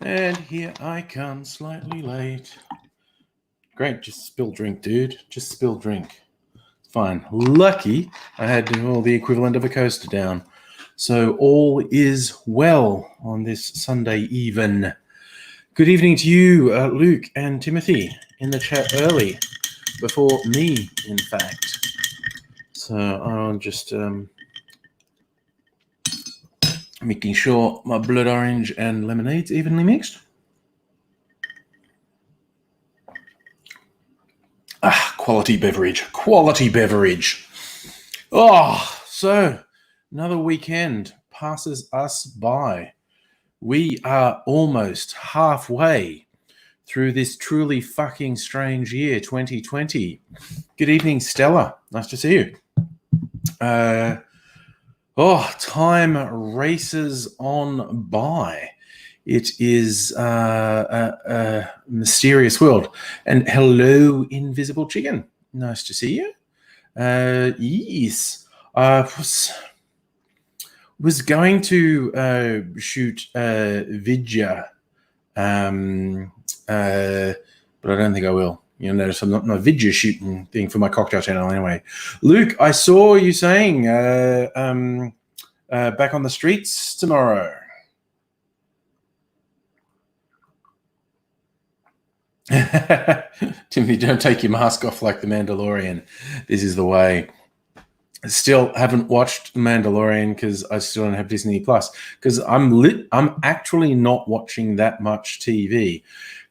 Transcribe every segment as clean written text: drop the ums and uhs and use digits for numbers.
And here I come, slightly late. Great, just spill drink, dude. Just spill drink. Fine. Lucky I had the equivalent of a coaster down. So all is well on this Sunday even. Good evening to you, Luke and Timothy, in the chat early, before me, in fact. So I'll just making sure my blood orange and lemonade's evenly mixed. Quality beverage. Oh, so another weekend passes us by. We are almost halfway through this truly fucking strange year, 2020. Good evening, Stella. Nice to see you. Time races on by. It is a mysterious world. And hello, Invisible Chicken. Nice to see you. Yes. Was going to shoot Vidya, but I don't think I will. You'll notice I'm not my Vidya shooting thing for my cocktail channel anyway. Luke, I saw you saying back on the streets tomorrow. Timothy, don't take your mask off like the Mandalorian. This is the way. Still haven't watched The Mandalorian because I still don't have Disney Plus because I'm actually not watching that much TV.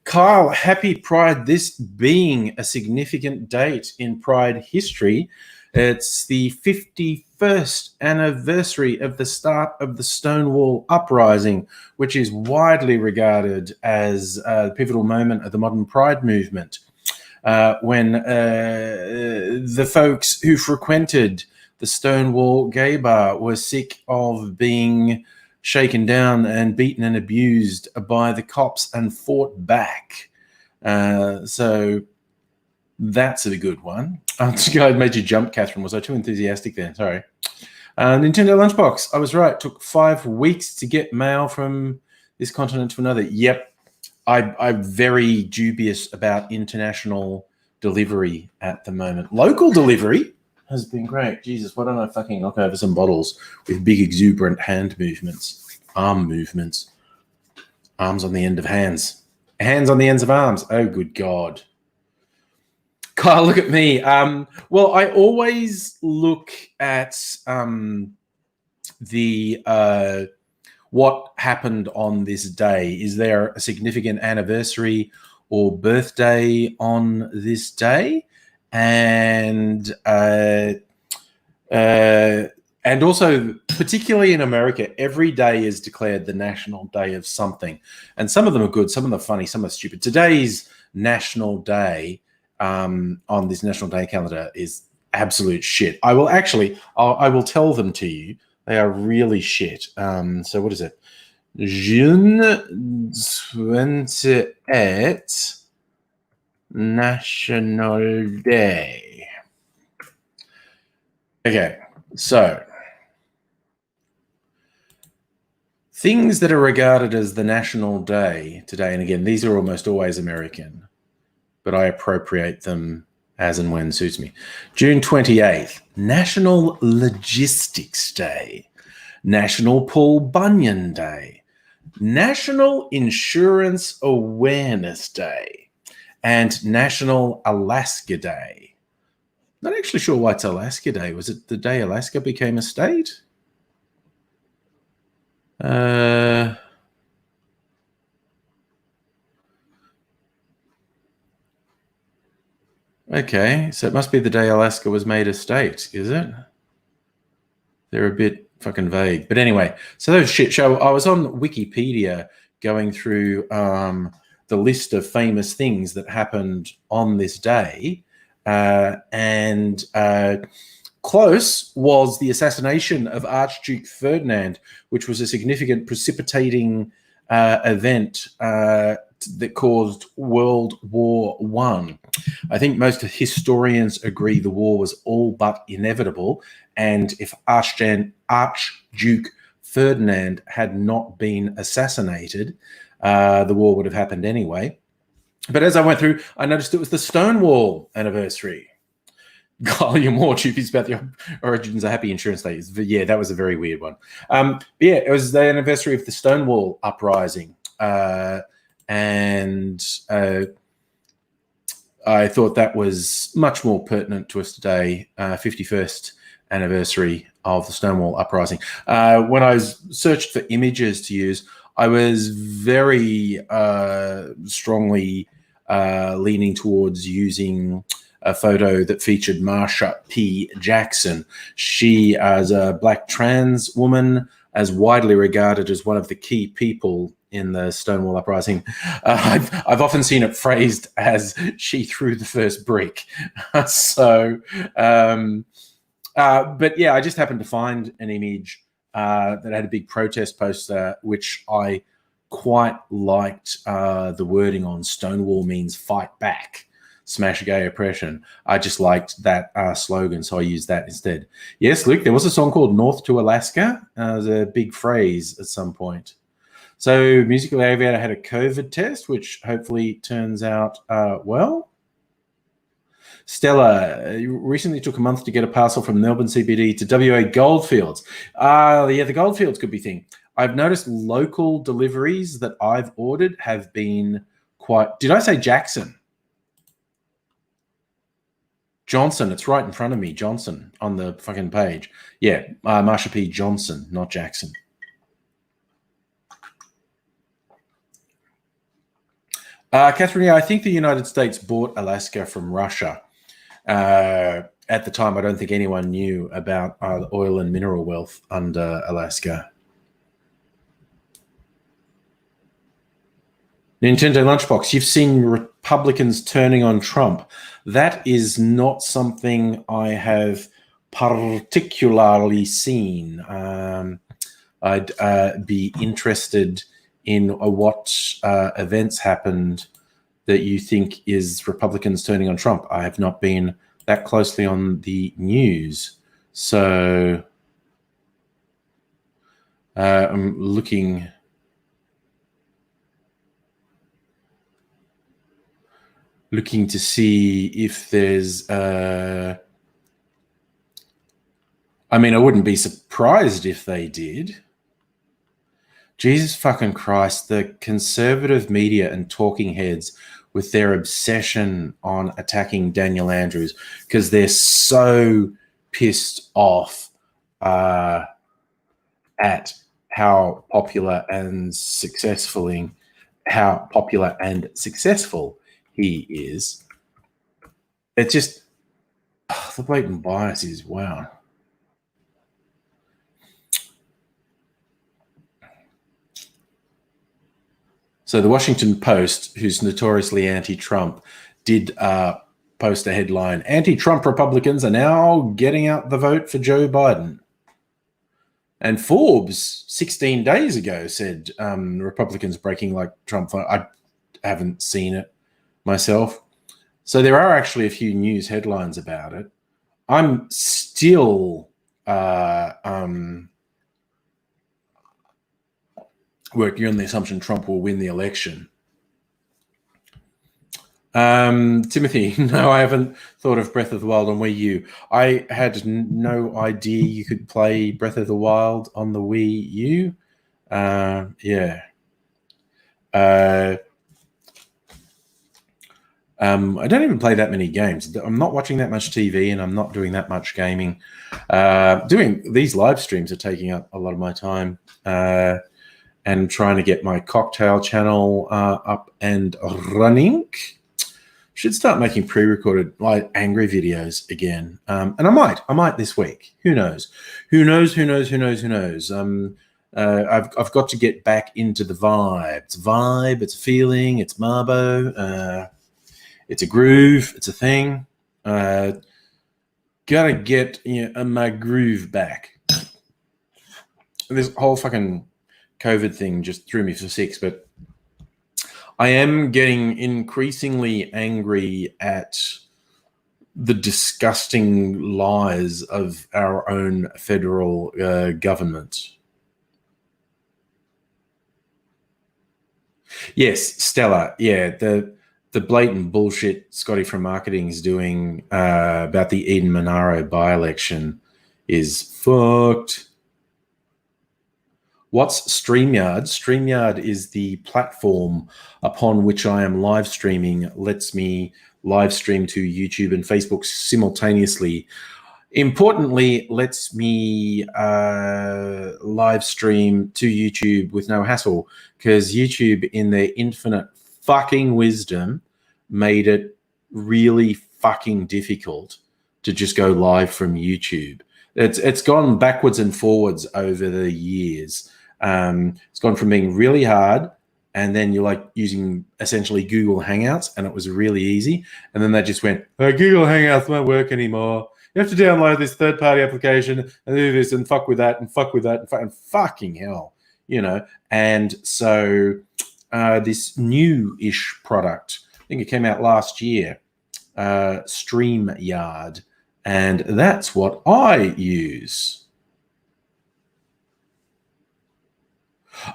Kyle, happy Pride. This being a significant date in Pride history, it's the 51st anniversary of the start of the Stonewall uprising, which is widely regarded as a pivotal moment of the modern Pride movement. When the folks who frequented the Stonewall gay bar were sick of being shaken down and beaten and abused by the cops and fought back. So that's a good one. I made you jump, Catherine. Was I too enthusiastic there? Sorry. Nintendo Lunchbox. I was right. It took 5 weeks to get mail from this continent to another. Yep. I'm very dubious about international delivery at the moment. Local delivery has been great. Jesus, why don't I fucking knock over some bottles with big exuberant hand movements, arm movements, arms on the end of hands, hands on the ends of arms. Oh, good God. Kyle, look at me. Well, I always look at what happened on this day. Is there a significant anniversary or birthday on this day? And also, particularly in America, every day is declared the national day of something. And some of them are good, some of them are funny, some are stupid. Today's national day on this national day calendar is absolute shit. I will tell them to you. They are really shit. So what is it? June 28th. National Day. Okay, so things that are regarded as the national day today, and again, these are almost always American, but I appropriate them as and when suits me. June 28th, National Logistics Day, National Paul Bunyan Day, National Insurance Awareness Day, and National Alaska Day. Not actually sure why it's Alaska Day. Was it the day Alaska became a state? Okay, so it must be the day Alaska was made a state, is it? They're a bit fucking vague. But anyway, so those shit show. I was on Wikipedia going through the list of famous things that happened on this day. And close was the assassination of Archduke Ferdinand, which was a significant precipitating event that caused World War I. I think most historians agree the war was all but inevitable. And if Archduke Ferdinand had not been assassinated, the war would have happened anyway. But as I went through, I noticed it was the Stonewall anniversary. God, you're more dubious about the origins of Happy Insurance Day. Yeah, that was a very weird one. Yeah, it was the anniversary of the Stonewall uprising. And I thought that was much more pertinent to us today, 51st anniversary of the Stonewall uprising. When I searched for images to use, I was very strongly leaning towards using a photo that featured Marsha P. Jackson. She, as a Black trans woman, as widely regarded as one of the key people in the Stonewall uprising. I've often seen it phrased as she threw the first brick. But yeah, I just happened to find an image that had a big protest poster, which I quite liked the wording on. Stonewall means fight back, smash gay oppression. I just liked that slogan, so I used that instead. Yes, Luke, there was a song called North to Alaska. It was a big phrase at some point. So Musical Aviator had a COVID test, which hopefully turns out well. Stella recently took a month to get a parcel from Melbourne CBD to WA Goldfields. Yeah, the Goldfields could be thing. I've noticed local deliveries that I've ordered have been quite... Did I say Jackson? Johnson, it's right in front of me, Johnson, on the fucking page. Yeah, Marsha P. Johnson, not Jackson. Catherine, I think the United States bought Alaska from Russia. At the time, I don't think anyone knew about the oil and mineral wealth under Alaska. Nintendo Lunchbox, you've seen Republicans turning on Trump. That is not something I have particularly seen. I'd be interested in what events happened that you think is Republicans turning on Trump. I have not been that closely on the news. So I'm looking to see if there's I mean, I wouldn't be surprised if they did. Jesus fucking Christ, the conservative media and talking heads with their obsession on attacking Daniel Andrews because they're so pissed off at how popular and successful he is. It's just the blatant bias is wow. So the Washington Post, who's notoriously anti-Trump, did post a headline, anti-Trump Republicans are now getting out the vote for Joe Biden. And Forbes 16 days ago said Republicans breaking like Trump. I haven't seen it myself. So there are actually a few news headlines about it. I'm still working on the assumption Trump will win the election. Timothy, no, I haven't thought of Breath of the Wild on Wii U. I had no idea you could play Breath of the Wild on the Wii U. Yeah. I don't even play that many games. I'm not watching that much TV and I'm not doing that much gaming. Doing these live streams are taking up a lot of my time. And trying to get my cocktail channel up and running. Should start making pre-recorded like angry videos again. And I might this week. Who knows? Who knows? I've got to get back into the vibe. It's a vibe, it's a feeling, it's Marbo, it's a groove, it's a thing. Gotta get my groove back. This whole fucking COVID thing just threw me for six, but I am getting increasingly angry at the disgusting lies of our own federal government. Yes, Stella. Yeah, the blatant bullshit Scotty from marketing is doing about the Eden Monaro by-election is fucked. What's StreamYard? StreamYard is the platform upon which I am live streaming, lets me live stream to YouTube and Facebook simultaneously. Importantly, lets me live stream to YouTube with no hassle, because YouTube, in their infinite fucking wisdom, made it really fucking difficult to just go live from YouTube. It's gone backwards and forwards over the years. It's gone from being really hard, and then you're like using essentially Google Hangouts, and it was really easy. And then they just went, oh, Google Hangouts won't work anymore. You have to download this third-party application and do this and fuck with that and fuck with that and fucking hell, you know. And so this new-ish product, I think it came out last year, StreamYard, and that's what I use.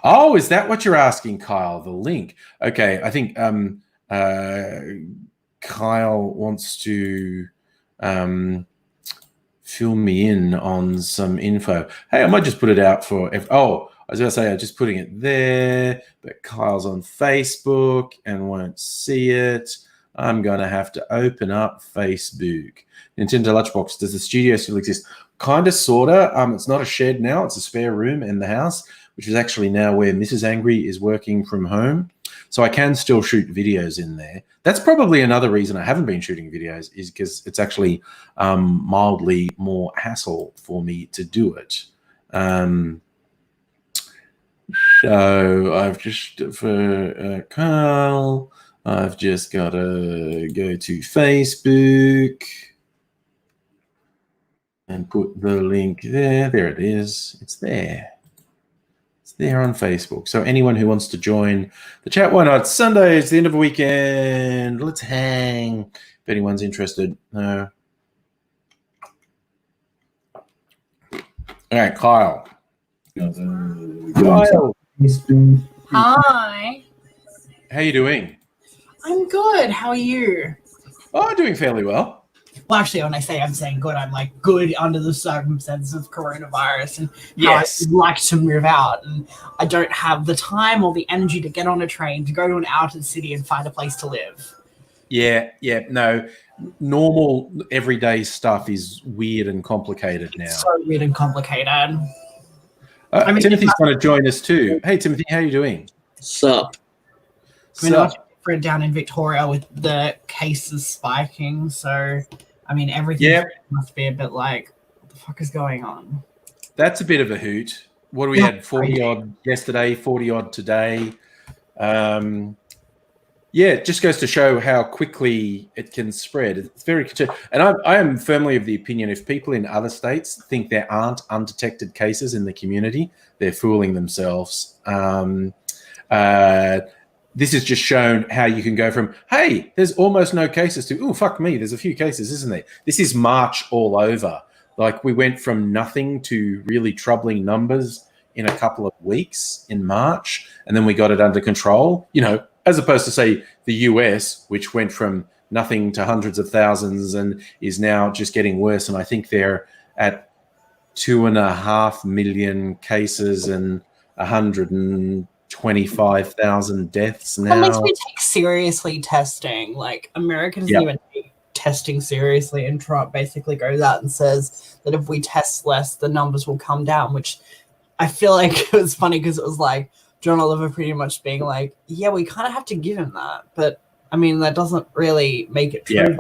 Oh, is that what you're asking, Kyle? The link. Okay, I think Kyle wants to fill me in on some info. Hey, I might just put it out for... Oh, I was going to say I'm just putting it there, but Kyle's on Facebook and won't see it. I'm going to have to open up Facebook. Nintendo Lunchbox, does the studio still exist? Kind of, sort of. It's not a shed now. It's a spare room in the house, which is actually now where Mrs. Angry is working from home. So I can still shoot videos in there. That's probably another reason I haven't been shooting videos, is because it's actually mildly more hassle for me to do it. So I've just, for Kyle, I've just got to go to Facebook and put the link there. There it is. It's there. It's there on Facebook. So anyone who wants to join the chat, why not? Sunday is the end of the weekend. Let's hang. If anyone's interested. No. All right, Kyle. Kyle. Hi. How you doing? I'm good. How are you? Oh, doing fairly well. Well, actually, when I say I'm saying good, I'm like good under the circumstances of coronavirus and how I'd like to move out. And I don't have the time or the energy to get on a train to go to an outer city and find a place to live. Yeah. No, normal everyday stuff is weird and complicated now. So weird and complicated. Timothy's going to join us too. Hey, Timothy, how are you doing? Sup? Different down in Victoria with the cases spiking. So, I mean, everything must be a bit like, what the fuck is going on? That's a bit of a hoot. What do we had? 40 odd yesterday, 40 odd today. It just goes to show how quickly it can spread. It's very, and I am firmly of the opinion, if people in other states think there aren't undetected cases in the community, they're fooling themselves. This has just shown how you can go from, hey, there's almost no cases to, oh, fuck me, there's a few cases, isn't there? This is March all over. Like, we went from nothing to really troubling numbers in a couple of weeks in March, and then we got it under control, you know, as opposed to, say, the US, which went from nothing to hundreds of thousands and is now just getting worse. And I think they're at 2.5 million cases and 125,000 deaths now. That makes me take seriously testing. Like, America doesn't even take testing seriously, and Trump basically goes out and says that if we test less, the numbers will come down, which I feel like it was funny because it was like John Oliver pretty much being like, yeah, we kind of have to give him that. But, I mean, that doesn't really make it true.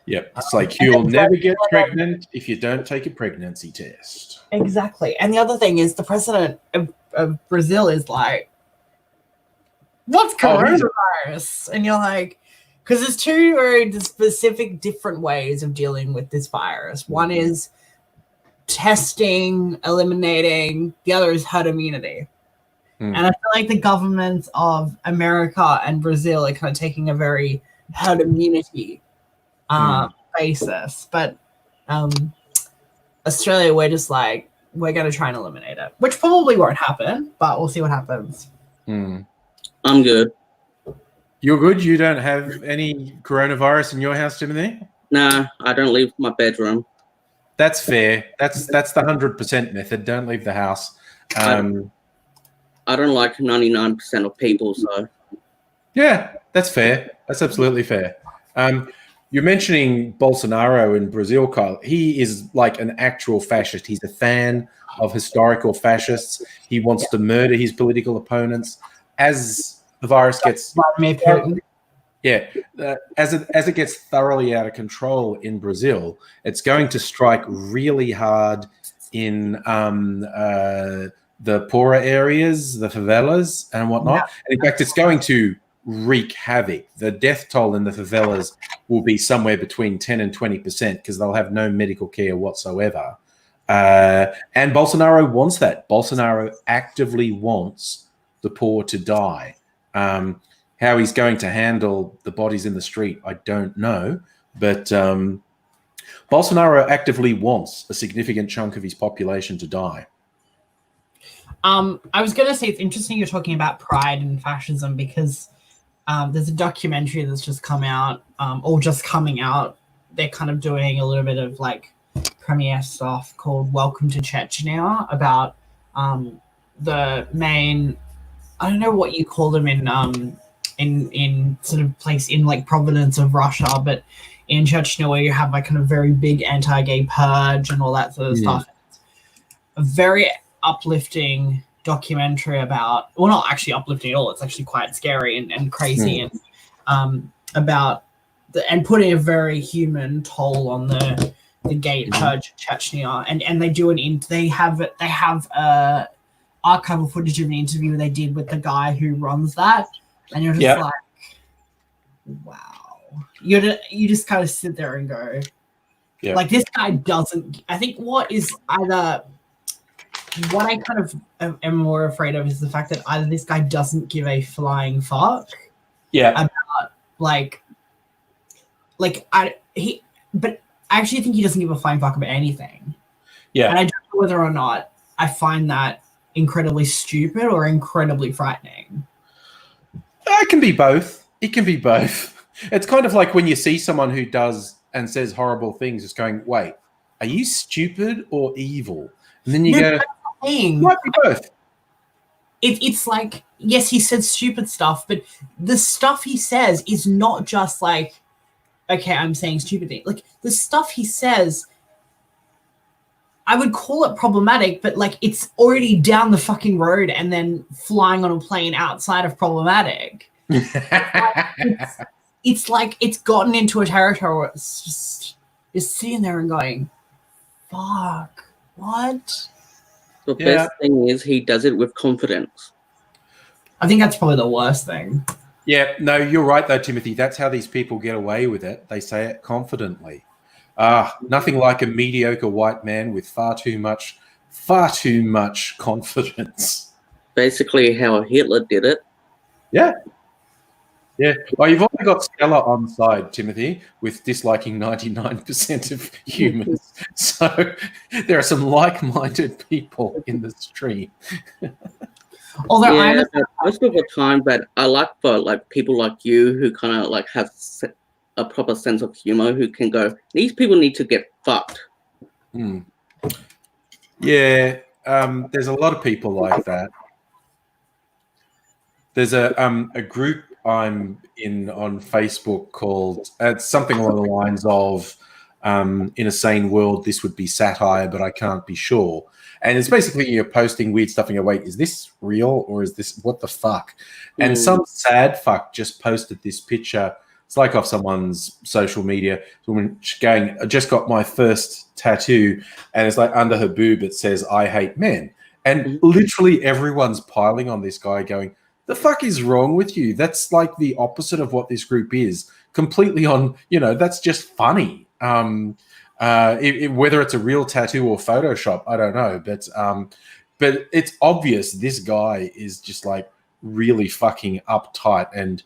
Yep. It's like you'll never get pregnant if you don't take a pregnancy test. Exactly. And the other thing is the president of Brazil is like, what's coronavirus? And you're like, because there's two very specific different ways of dealing with this virus. One is testing, eliminating. The other is herd immunity. And I feel like the governments of America and Brazil are kind of taking a very herd immunity basis. But Australia, we're just like, we're going to try and eliminate it, which probably won't happen, but we'll see what happens. I'm good. You're good? You don't have any coronavirus in your house, Timothy? Nah, I don't leave my bedroom. That's fair. That's the 100% method. Don't leave the house. I don't like 99% of people, so. Yeah, that's fair. That's absolutely fair. You're mentioning Bolsonaro in Brazil, Kyle. He is like an actual fascist. He's a fan of historical fascists. He wants to murder his political opponents. As the virus gets, yeah, as it gets thoroughly out of control in Brazil, it's going to strike really hard in the poorer areas, the favelas and whatnot. And in fact, it's going to wreak havoc. The death toll in the favelas will be somewhere between 10 and 20% because they'll have no medical care whatsoever. And Bolsonaro wants that. Bolsonaro actively wants the poor to die. How he's going to handle the bodies in the street, I don't know. But Bolsonaro actively wants a significant chunk of his population to die. I was going to say it's interesting you're talking about pride and fascism because there's a documentary that's just come out, or just coming out. They're kind of doing a little bit of like premiere stuff called Welcome to Chechnya about the main, I don't know what you call them in sort of place in like province of Russia, but in Chechnya where you have like kind of very big anti-gay purge and all that sort of stuff. It's a very uplifting documentary about, well, not actually uplifting at all. It's actually quite scary and crazy and about and putting a very human toll on the gay purge Chechnya. And they do they have archival footage of an interview they did with the guy who runs that, and you're just like, wow. You just kind of sit there and go, like, this guy doesn't. I think what I kind of am more afraid of is the fact that either this guy doesn't give a flying fuck about but I actually think he doesn't give a flying fuck about anything. Yeah. And I don't know whether or not I find that incredibly stupid or incredibly frightening. It can be both. It can be both. It's kind of like when you see someone who does and says horrible things, just going, wait, are you stupid or evil? And then you go, might be both. It's like, yes, he said stupid stuff, but the stuff he says is not just like, okay, I'm saying stupid things. Like, the stuff he says, I would call it problematic, but like it's already down the fucking road and then flying on a plane outside of problematic. It's like it's gotten into a territory where it's just you're sitting there and going, fuck, what? The best thing is he does it with confidence. I think that's probably the worst thing. Yeah, no, you're right though, Timothy. That's how these people get away with it. They say it confidently. Nothing like a mediocre white man with far too much confidence. Basically how Hitler did it. Yeah. Yeah. Well, you've also got Stella on side, Timothy, with disliking 99% of humans. So there are some like-minded people in the stream. Although most of the time, but I like for like people like you who kind of like have a proper sense of humor, who can go, these people need to get fucked. Yeah, there's a lot of people like that. There's a group I'm in on Facebook called something along the lines of in a sane world this would be satire, but I can't be sure. And it's basically you're posting weird stuff and you go, wait, is this real or is this what the fuck? And some sad fuck just posted this picture. It's like off someone's social media. Woman going, I just got my first tattoo, and it's like under her boob it says, I hate men. And literally everyone's piling on this guy going, the fuck is wrong with you? That's like the opposite of what this group is. Completely on, that's just funny. Whether it's a real tattoo or Photoshop, I don't know. But it's obvious this guy is just like really fucking uptight, and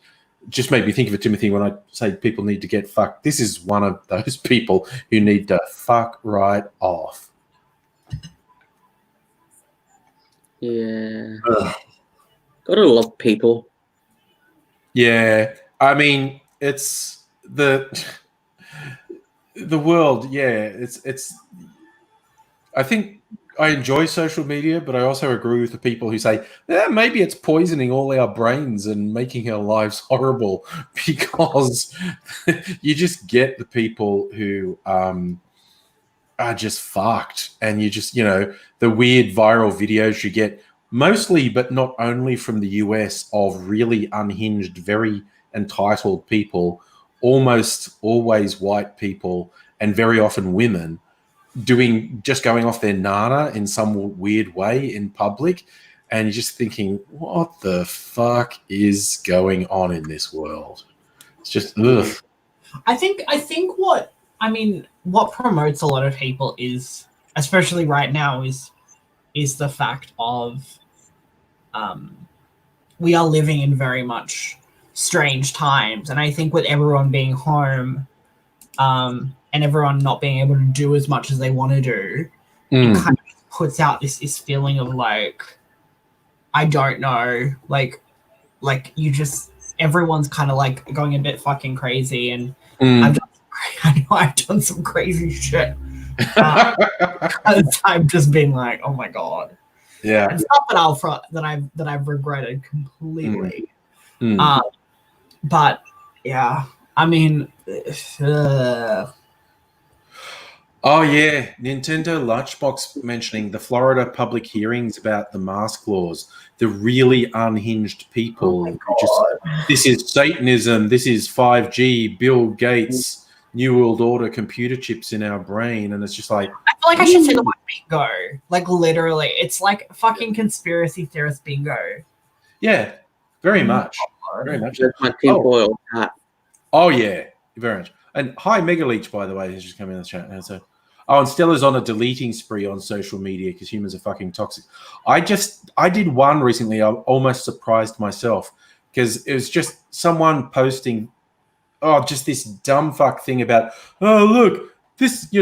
just made me think of it, Timothy, when I say people need to get fucked. This is one of those people who need to fuck right off. Yeah. Gotta love people. Yeah, I mean, it's the world. Yeah, it's. I think I enjoy social media, but I also agree with the people who say, maybe it's poisoning all our brains and making our lives horrible because you just get the people who are just fucked. And you just, the weird viral videos you get mostly, but not only from the US, of really unhinged, very entitled people, almost always white people, and very often women going off their nana in some weird way in public, and you're just thinking, what the fuck is going on in this world? It's just ugh. I think what promotes a lot of people is, especially right now, is the fact of we are living in very much strange times, and I think with everyone being home and everyone not being able to do as much as they want to do, it kind of puts out this feeling of like, I don't know, like you just, everyone's kind of like going a bit fucking crazy, and I've done some crazy shit. I've just been like, oh my god, yeah, and stuff that I've regretted completely. But yeah, I mean, oh yeah, Nintendo Lunchbox mentioning the Florida public hearings about the mask laws. The really unhinged people this is Satanism, this is 5G, Bill Gates, New World Order computer chips in our brain, and it's just like, I feel like I should say the word bingo. Like literally, it's like fucking conspiracy theorist bingo. Yeah, very much. Very much. That's my tinfoil hat. Oh yeah, very much. And hi, Mega Leech, by the way, who's just coming in the chat now. So, and Stella's on a deleting spree on social media because humans are fucking toxic. I did one recently. I almost surprised myself because it was just someone posting, just this dumb fuck thing about, look, this,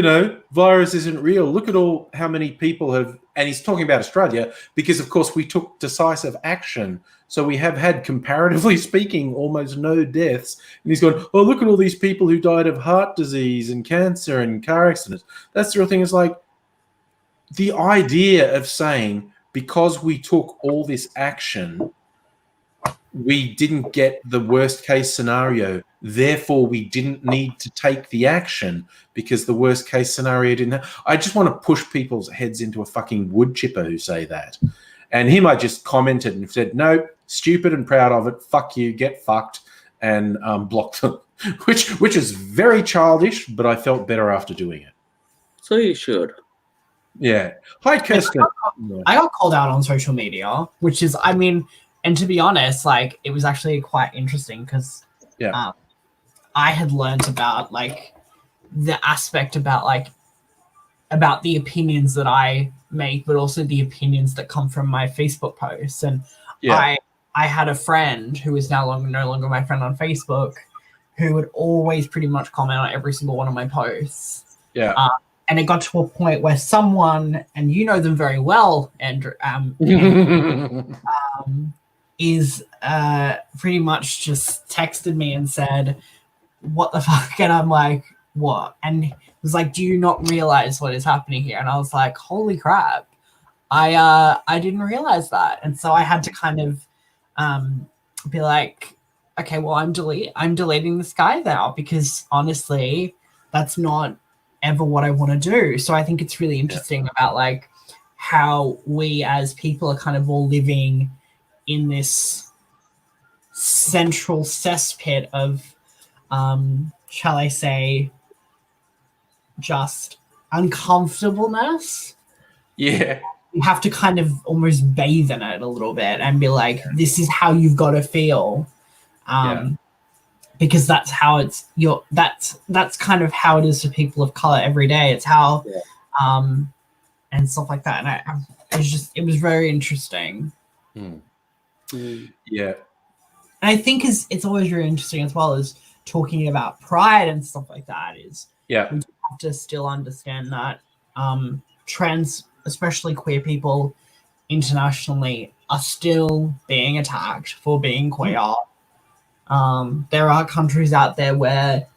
virus isn't real. Look at how many people have, and he's talking about Australia because, of course, we took decisive action. So we have had, comparatively speaking, almost no deaths. And he's going, look at all these people who died of heart disease and cancer and car accidents. That's the real thing. Is like the idea of saying, because we took all this action, we didn't get the worst case scenario. Therefore, we didn't need to take the action because the worst case scenario didn't happen. I just want to push people's heads into a fucking wood chipper who say that. And I just commented and said, no, stupid and proud of it. Fuck you, get fucked, and blocked them, which is very childish, but I felt better after doing it. So you should. Yeah. Hi, Kirsten. I got called out on social media, which is, I mean, and to be honest, like, it was actually quite interesting because I had learned about like the aspect about the opinions that I make, but also the opinions that come from my Facebook posts. And I had a friend who is no longer my friend on Facebook, who would always pretty much comment on every single one of my posts. Yeah. And it got to a point where someone, and you know them very well, Andrew, is pretty much just texted me and said, what the fuck? And I'm like, what? And he was like, do you not realize what is happening here? And I was like, holy crap, I didn't realize that. And so I had to kind of be like, okay, well, I'm deleting this guy now, because honestly, that's not ever what I want to do. So I think it's really interesting about like how we as people are kind of all living in this central cesspit of shall I say, just uncomfortableness. Yeah. You have to kind of almost bathe in it a little bit and be like, this is how you've got to feel. Because that's how it's that's kind of how it is for people of color every day. It's how and stuff like that. And it was very interesting. Yeah. And I think it's always really interesting as well as talking about pride and stuff like that is we have to still understand that trans, especially queer people internationally, are still being attacked for being queer. There are countries out there where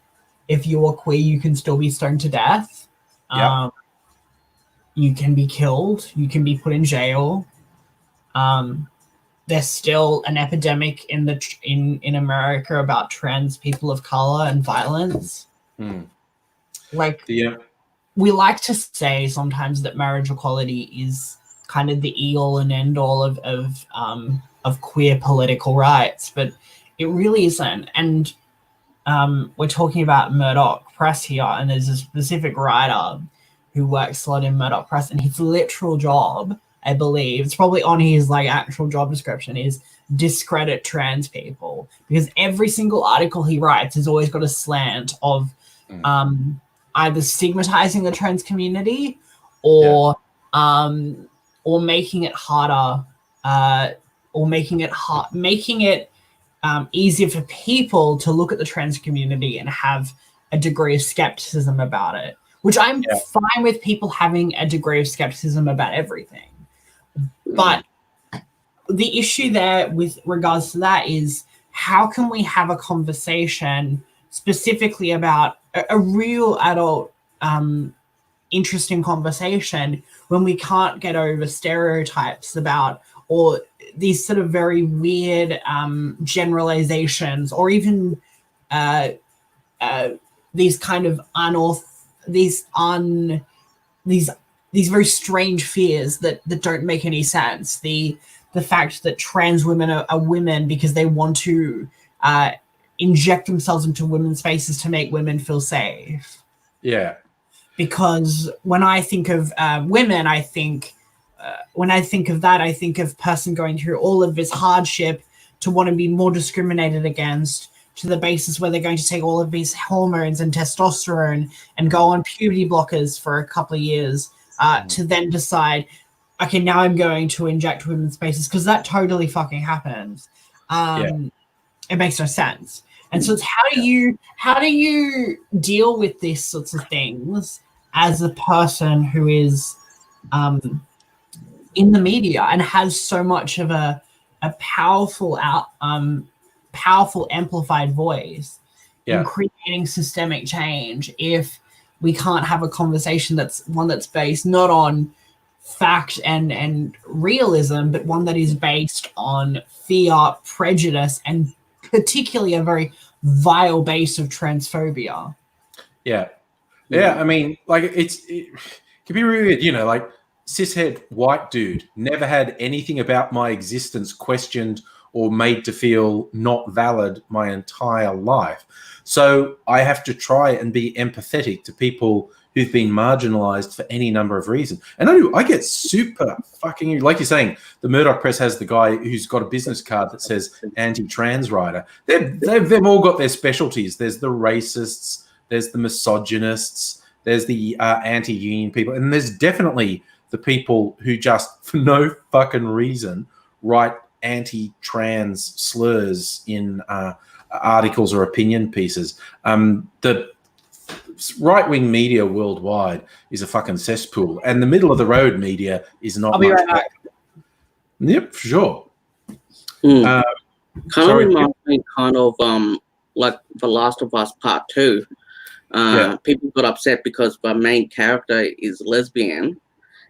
if you're queer, you can still be stoned to death. Yep. You can be killed. You can be put in jail. There's still an epidemic in America about trans people of color and violence. Like, we like to say sometimes that marriage equality is kind of the all and end all of queer political rights, but it really isn't. And we're talking about Murdoch Press here, and there's a specific writer who works a lot in Murdoch Press, and his literal job, I believe, it's probably on his like actual job description, is discredit trans people, because every single article he writes has always got a slant of either stigmatizing the trans community or making it harder, or making it easier for people to look at the trans community and have a degree of skepticism about it, which I'm fine with people having a degree of skepticism about everything. But the issue there with regards to that is, how can we have a conversation specifically about a real adult, interesting conversation when we can't get over stereotypes about, or these sort of very weird generalizations, or even these kind of these very strange fears that don't make any sense. The fact that trans women are women because they want to inject themselves into women's spaces to make women feel safe. Yeah. Because when I think of women, when I think of that, I think of person going through all of this hardship to want to be more discriminated against, to the basis where they're going to take all of these hormones and testosterone and go on puberty blockers for a couple of years to then decide, okay, now I'm going to inject women's spaces, because that totally fucking happens. It makes no sense. And so it's how do you deal with these sorts of things as a person who is in the media and has so much of a powerful amplified voice in creating systemic change, if we can't have a conversation that's based not on fact and realism, but one that is based on fear, prejudice, and particularly a very vile base of transphobia. Yeah. I mean, like it can be really weird, you know, like cishet white dude, never had anything about my existence questioned or made to feel not valid my entire life. So I have to try and be empathetic to people who've been marginalized for any number of reasons. And I get super fucking, like you're saying, the Murdoch Press has the guy who's got a business card that says anti-trans writer. They've all got their specialties. There's the racists, there's the misogynists, there's the anti-union people, and there's definitely the people who just, for no fucking reason, write anti-trans slurs in articles or opinion pieces. The right-wing media worldwide is a fucking cesspool, and the middle-of-the-road media is not. I'll be right back. Yep, for sure. Kind of reminds me like The Last of Us Part 2. People got upset because the main character is lesbian,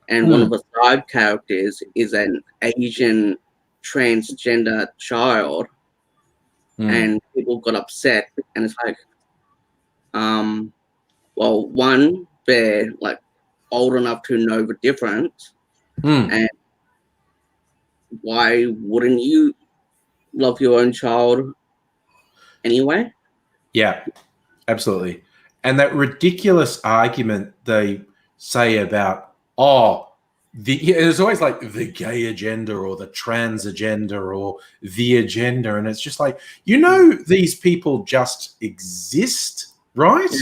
and one of the side characters is an Asian transgender child, and people got upset, and it's like, well, one, they're like old enough to know the difference, and why wouldn't you love your own child anyway? Yeah, absolutely. And that ridiculous argument they say about, there's always like the gay agenda or the trans agenda or the agenda. And it's just like, these people just exist, right?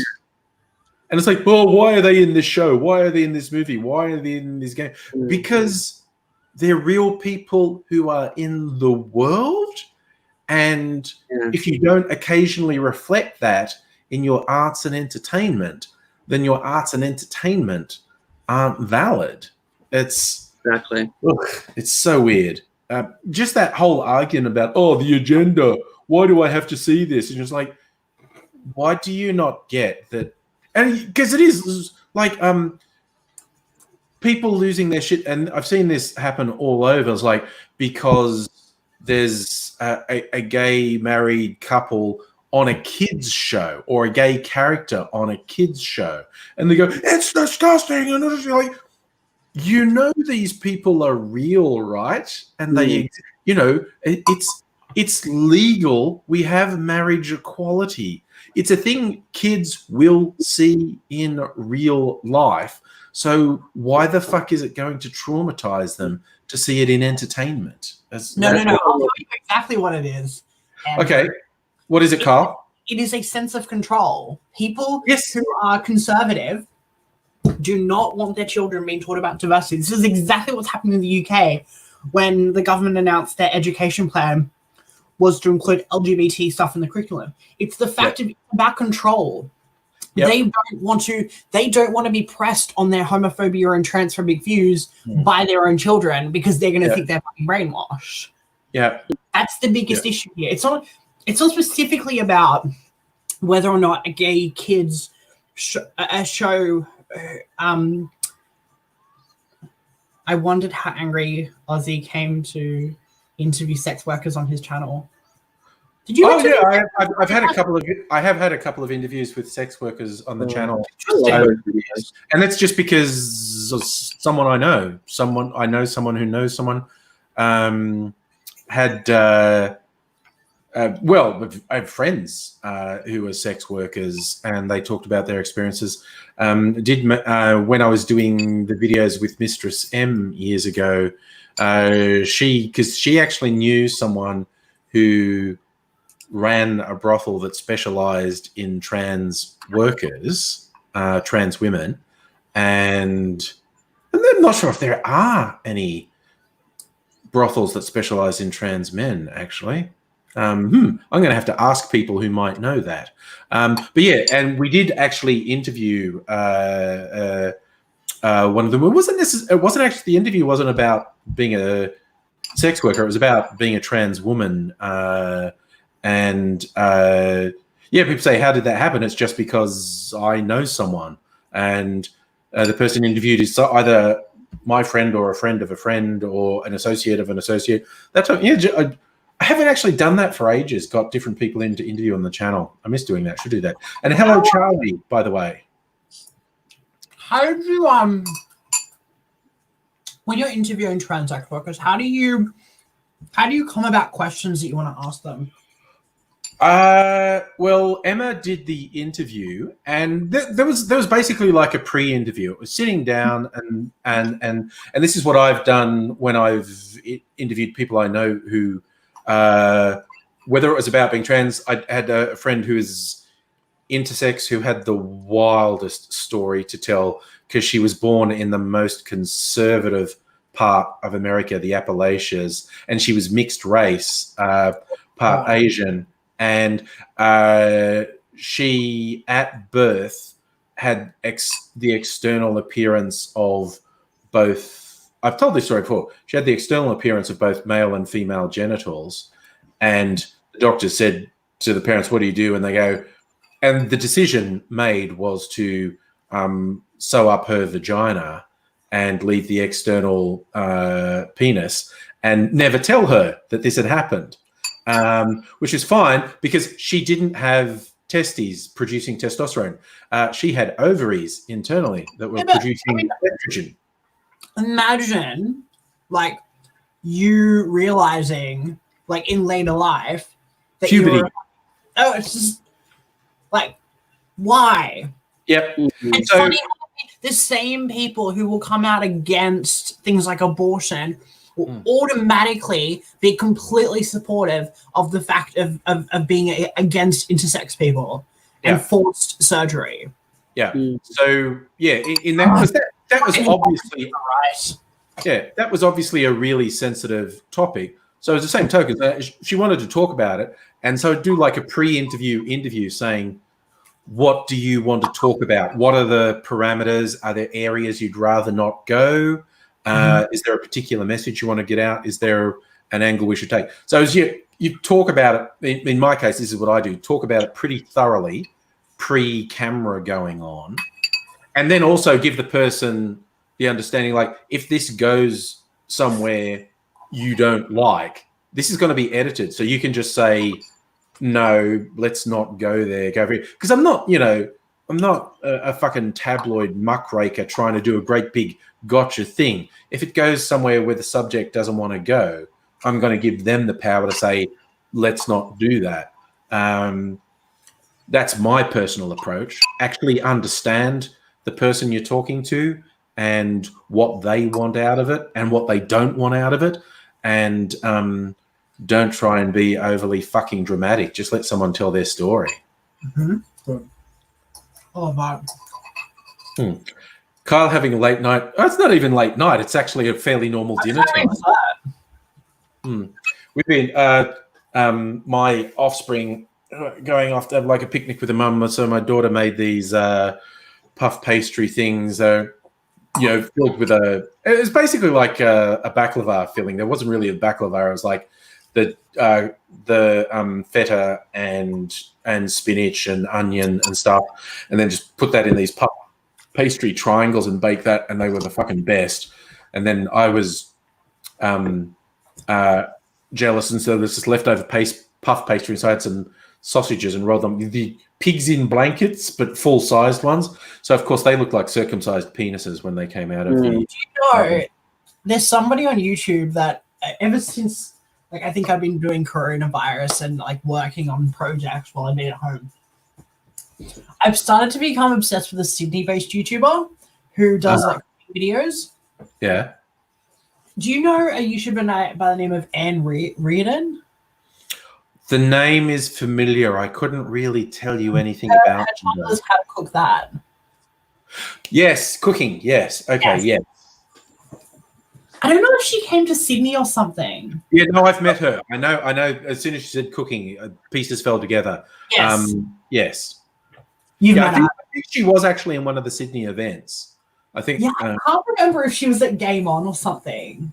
And it's like, well, why are they in this show? Why are they in this movie? Why are they in this game? Because they're real people who are in the world. And if you don't occasionally reflect that in your arts and entertainment, then your arts and entertainment aren't valid. It's so weird. Just that whole argument about, the agenda. why do I have to see this? And it's like, why do you not get that? And because it is like people losing their shit, and I've seen this happen all over. It's like because there's a gay married couple on a kids show or a gay character on a kids show, and they go, it's disgusting, and it's like, you know, these people are real, right? And they, you know, it's legal. We have marriage equality. It's a thing kids will see in real life. So why the fuck is it going to traumatize them to see it in entertainment? No. I'll tell you exactly what it is. Okay. What is it, Carl? It is a sense of control. People who are conservative do not want their children being taught about diversity. This is exactly what's happening in the UK when the government announced their education plan was to include LGBT stuff in the curriculum. It's the fact of about control. Yep. They don't want to be pressed on their homophobia and transphobic views by their own children because they're going to think they're fucking brainwashed. Yeah. That's the biggest issue here. It's not specifically about whether or not a gay kids show. I wondered how angry Ozzy came to interview sex workers on his channel. Did you? Oh yeah, I've had a couple of. I have had a couple of interviews with sex workers on the channel, and that's just because someone I know, someone who knows someone, had. Well, I have friends who are sex workers, and they talked about their experiences. When I was doing the videos with Mistress M years ago, because she actually knew someone who ran a brothel that specialized in trans workers, trans women, and I'm not sure if there are any brothels that specialize in trans men, actually. I'm going to have to ask people who might know that. But yeah, and we did actually interview one of them. It wasn't actually, the interview wasn't about being a sex worker. It was about being a trans woman. People say, how did that happen? It's just because I know someone, and the person interviewed is either my friend or a friend of a friend or an associate of an associate. That's I haven't actually done that for ages. Got different people in to interview on the channel. I miss doing that. Should do that. And hello, Charlie, by the way. How do you when you're interviewing trans sex workers, how do you come about questions that you want to ask them? Well, Emma did the interview, and there was basically like a pre-interview. It was sitting down, and this is what I've done when I've interviewed people I know who, whether it was about being trans. I had a friend who is intersex who had the wildest story to tell because she was born in the most conservative part of America, the Appalachians, and she was mixed race, part Asian. And she, at birth, had the external appearance of both. I've told this story before. She had the external appearance of both male and female genitals. And the doctor said to the parents, what do you do? And they go, and the decision made was to sew up her vagina and leave the external penis and never tell her that this had happened. Which is fine because she didn't have testes producing testosterone. She had ovaries internally that were producing estrogen. Imagine, like, you realizing, like, in later life that puberty. It's just like, why? Yep. It's funny how the same people who will come out against things like abortion will automatically be completely supportive of the fact of being against intersex people and forced surgery. Yeah. So yeah, in that was that was obviously right. Yeah, that was obviously a really sensitive topic. So as the same token, she wanted to talk about it, and so do like a pre-interview saying, what do you want to talk about? What are the parameters? Are there areas you'd rather not go? Is there a particular message you want to get out? Is there an angle we should take? So you talk about it. In my case, this is what I do: talk about it pretty thoroughly, pre-camera going on, and then also give the person the understanding, like, if this goes somewhere you don't like, this is going to be edited, so you can just say, no, let's not go there. Go over here, because I'm not a fucking tabloid muckraker trying to do a great big gotcha thing. If it goes somewhere where the subject doesn't want to go, I'm going to give them the power to say, let's not do that. That's my personal approach. Actually understand the person you're talking to and what they want out of it and what they don't want out of it. And don't try and be overly fucking dramatic. Just let someone tell their story. Mm-hmm. Oh, man. Kyle having a late night. Oh, it's not even late night. It's actually a fairly normal dinner time. We've been, my offspring going off to have like a picnic with a mum. So my daughter made these puff pastry things, filled with it was basically like a baklava filling. There wasn't really a baklava. It was like the feta and spinach and onion and stuff, and then just put that in these puff pastry triangles and bake that, and they were the fucking best. And then I was jealous, and so there's this leftover puff pastry, and so I had some sausages and rolled them. The pigs in blankets, but full-sized ones. So, of course, they looked like circumcised penises when they came out of the... Do you know, there's somebody on YouTube that ever since, like, I think I've been doing coronavirus and, like, working on projects while I've been at home, I've started to become obsessed with a Sydney-based YouTuber who does, like, videos. Yeah. Do you know a YouTuber by the name of Anne Reardon? The name is familiar. I couldn't really tell you anything about it. How to cook that. Yes, cooking. Yes. Okay, yes. I don't know if she came to Sydney or something. Yeah, no, I've met her. I know. As soon as she said cooking, pieces fell together. Yes. Yes. I think she was actually in one of the Sydney events. I think. Yeah, I can't remember if she was at Game On or something.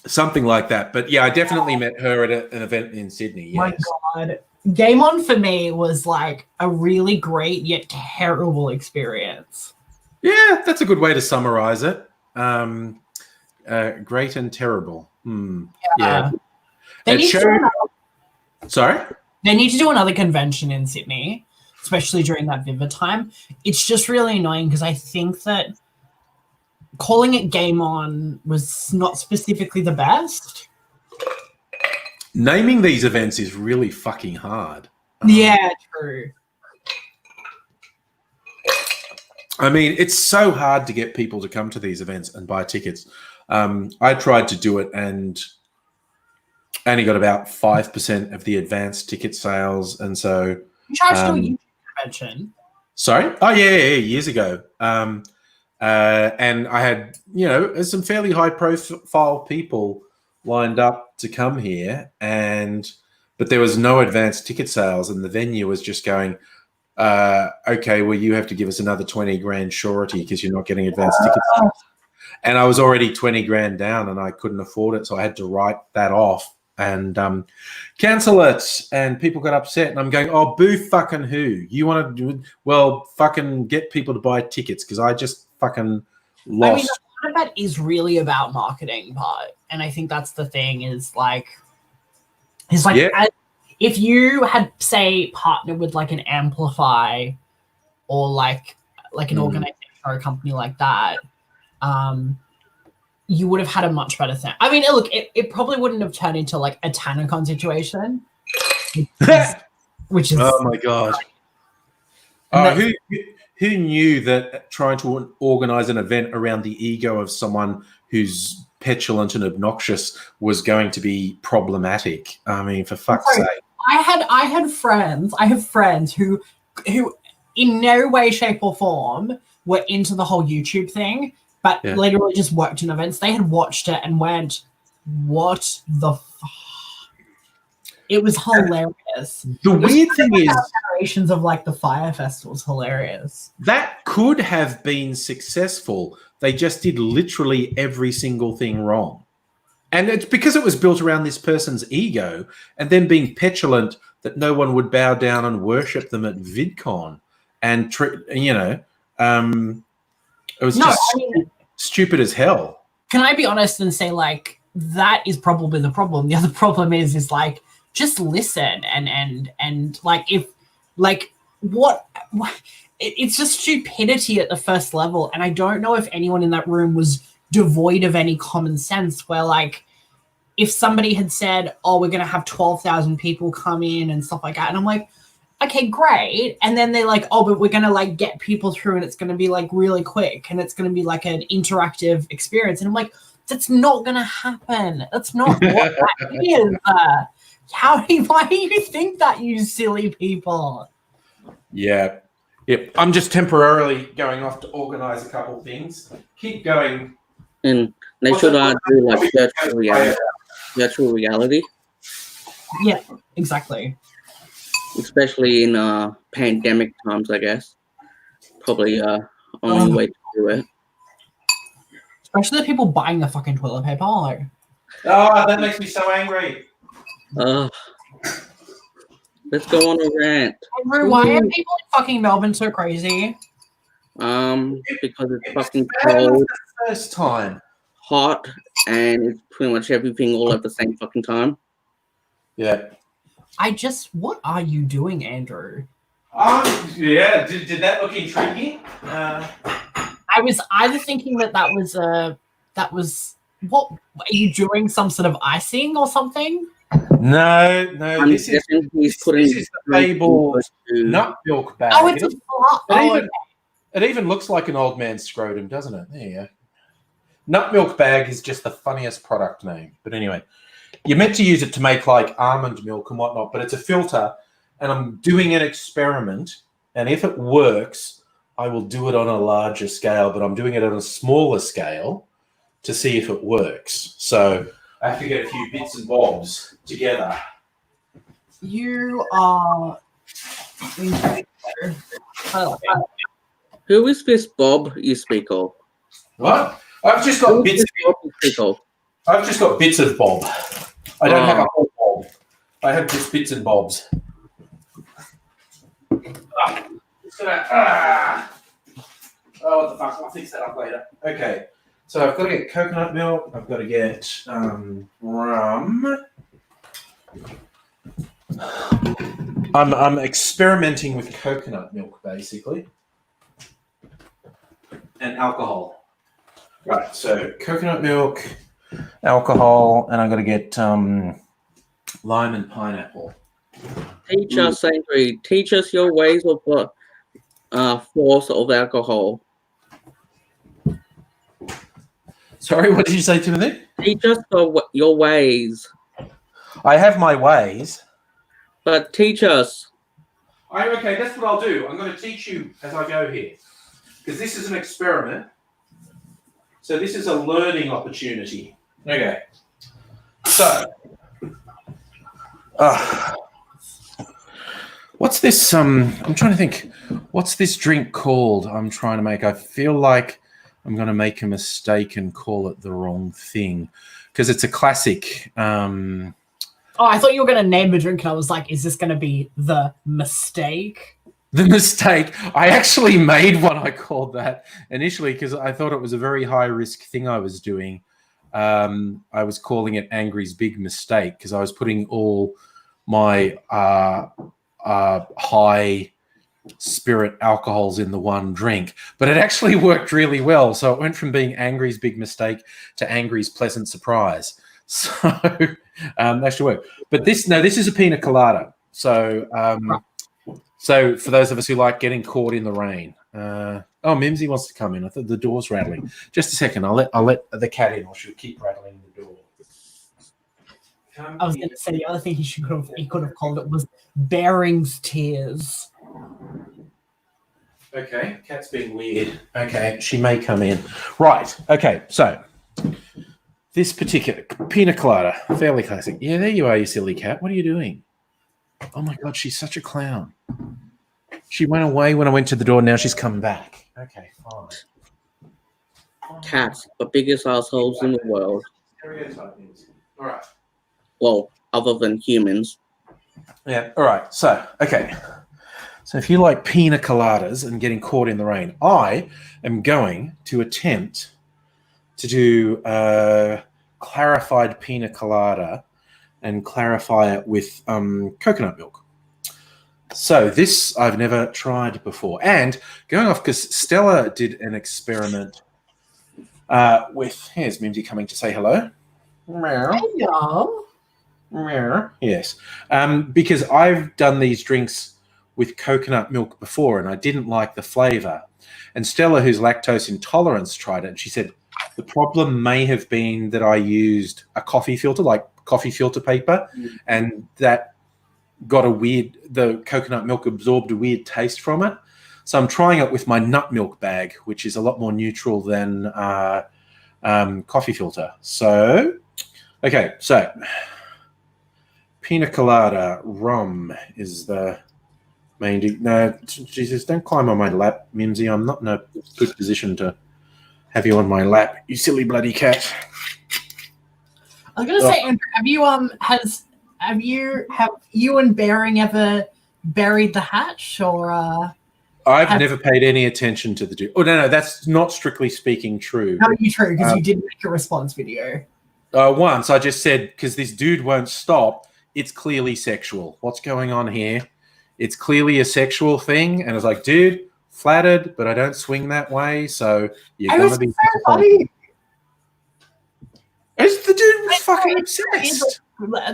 Something like that. But yeah, I definitely met her at an event in Sydney. Yes. My God. Game On for me was like a really great yet terrible experience. Yeah, that's a good way to summarize it. Great and terrible. Yeah. Sorry? They need to do another convention in Sydney, especially during that Viva time. It's just really annoying because I think that calling it Game On was not specifically the best. Naming these events is really fucking hard. Yeah, true. I mean, it's so hard to get people to come to these events and buy tickets. I tried to do it and only got about 5% of the advanced ticket sales. And so... You tried to do a YouTube convention. Sorry? Oh, yeah, years ago. And I had, some fairly high-profile people lined up to come here, but there was no advanced ticket sales, and the venue was just going, okay, well, you have to give us another 20 grand surety because you're not getting advanced ticket sales. And I was already 20 grand down, and I couldn't afford it, so I had to write that off and cancel it. And people got upset, and I'm going, oh, boo fucking who? You want to do? Well, fucking get people to buy tickets because I just fucking lost. I mean, a lot of that is really about marketing part, and I think that's the thing is like, if you had, say, partnered with like an Amplify or like an organization or a company like that, you would have had a much better thing. I mean, look, it probably wouldn't have turned into like a TanaCon situation, which is oh my God. Who knew that trying to organize an event around the ego of someone who's petulant and obnoxious was going to be problematic? I mean, for fuck's sake. I have friends who in no way, shape, or form were into the whole YouTube thing, but literally just worked in events. They had watched it and went, what the fuck? It was hilarious. The weird thing is, generations of like the Fire Festival was hilarious. That could have been successful. They just did literally every single thing wrong. And it's because it was built around this person's ego and then being petulant that no one would bow down and worship them at VidCon. And, it was just stupid as hell. Can I be honest and say, like, that is probably the problem. The other problem is like, just listen and like, if, like, what it's just stupidity at the first level. And I don't know if anyone in that room was devoid of any common sense, where, like, if somebody had said, oh, we're going to have 12,000 people come in and stuff like that. And I'm like, okay, great. And then they're like, oh, but we're going to, like, get people through and it's going to be, like, really quick. And it's going to be, like, an interactive experience. And I'm like, that's not going to happen. That's not what that is. Why do you think that, you silly people? Yeah. Yep. I'm just temporarily going off to organize a couple things. Keep going. And they should do, like, virtual reality. Yeah, exactly. Especially in pandemic times, I guess. Probably only way to do it. Especially the people buying the fucking toilet paper. Like, oh, that makes me so angry. Let's go on a rant. Andrew, why are people in fucking Melbourne so crazy? Because it's fucking cold. The first time. Hot, and it's pretty much everything all at the same fucking time. Yeah. What are you doing, Andrew? Yeah. Did that look intriguing? I was either thinking that was what, are you doing some sort of icing or something? No. This is the fabled nut milk bag. Oh, it's a flop. It even looks like an old man's scrotum, doesn't it? There you go. Nut milk bag is just the funniest product name. But anyway, you're meant to use it to make, like, almond milk and whatnot, but it's a filter, and I'm doing an experiment, and if it works, I will do it on a larger scale, but I'm doing it on a smaller scale to see if it works. So I have to get a few bits and bobs together. You are... Who is this Bob you speak of? What? I've just got bits of Bob. I don't have a whole Bob. I have just bits and bobs. Oh, what the fuck? I'll fix that up later. Okay. So I've got to get coconut milk. I've got to get rum. I'm experimenting with coconut milk, basically. And alcohol. Right, so coconut milk, alcohol, and I've got to get lime and pineapple. Teach us, Andrew. Teach us your ways of force of alcohol. Sorry, what did you say, Timothy? Teach us your ways. I have my ways. But teach us. Okay, that's what I'll do. I'm going to teach you as I go here. Because this is an experiment. So this is a learning opportunity. Okay. So, what's this? I'm trying to think. What's this drink called? I'm trying to make. I feel like I'm going to make a mistake and call it the wrong thing because it's a classic. Oh, I thought you were going to name the drink, and I was like, "Is this going to be the mistake?" The mistake. I actually made one. I called that initially because I thought it was a very high risk thing I was doing. I was calling it Angry's Big Mistake because I was putting all my high spirit alcohols in the one drink, but it actually worked really well. So it went from being Angry's Big Mistake to Angry's Pleasant Surprise. So that should work. But this is a pina colada. So so for those of us who like getting caught in the rain. Mimsy wants to come in. I thought the door's rattling. Just a second. I'll let the cat in, or she'll keep rattling the door. I was going to say the other thing he could have called it was Bearing's Tears. Okay, cat's being weird. Okay, she may come in. Right. Okay, so this particular pina colada, fairly classic. Yeah, there you are, you silly cat. What are you doing? Oh my God, she's such a clown. She went away when I went to the door. Now she's come back. Okay, fine. Cats, the biggest assholes in the world. stereotype things. All right. Well, other than humans. Yeah. All right. So, okay. So if you like pina coladas and getting caught in the rain, I am going to attempt to do clarified pina colada and clarify it with coconut milk. So this I've never tried before. And going off, because Stella did an experiment with, here's Mimsy coming to say hello. Hello. Yes. Because I've done these drinks with coconut milk before and I didn't like the flavor. And Stella, who's lactose intolerant, tried it and she said the problem may have been that I used a coffee filter, like coffee filter paper, and that got the coconut milk absorbed a weird taste from it. So I'm trying it with my nut milk bag, which is a lot more neutral than coffee filter. So, okay, so pina colada rum is the main. No, Jesus, don't climb on my lap, Mimsy. I'm not in a good position to have you on my lap, you silly bloody cat. I was gonna say, Andrew, have you and Bering ever buried the hatch, or I've never paid any attention to the dude. Oh no, that's not strictly speaking true. No, you true, because you did make a response video. Once I just said, because this dude won't stop, it's clearly sexual. What's going on here? It's clearly a sexual thing, and I was like, dude, flattered, but I don't swing that way, so you're gonna be so funny. The dude was fucking obsessed.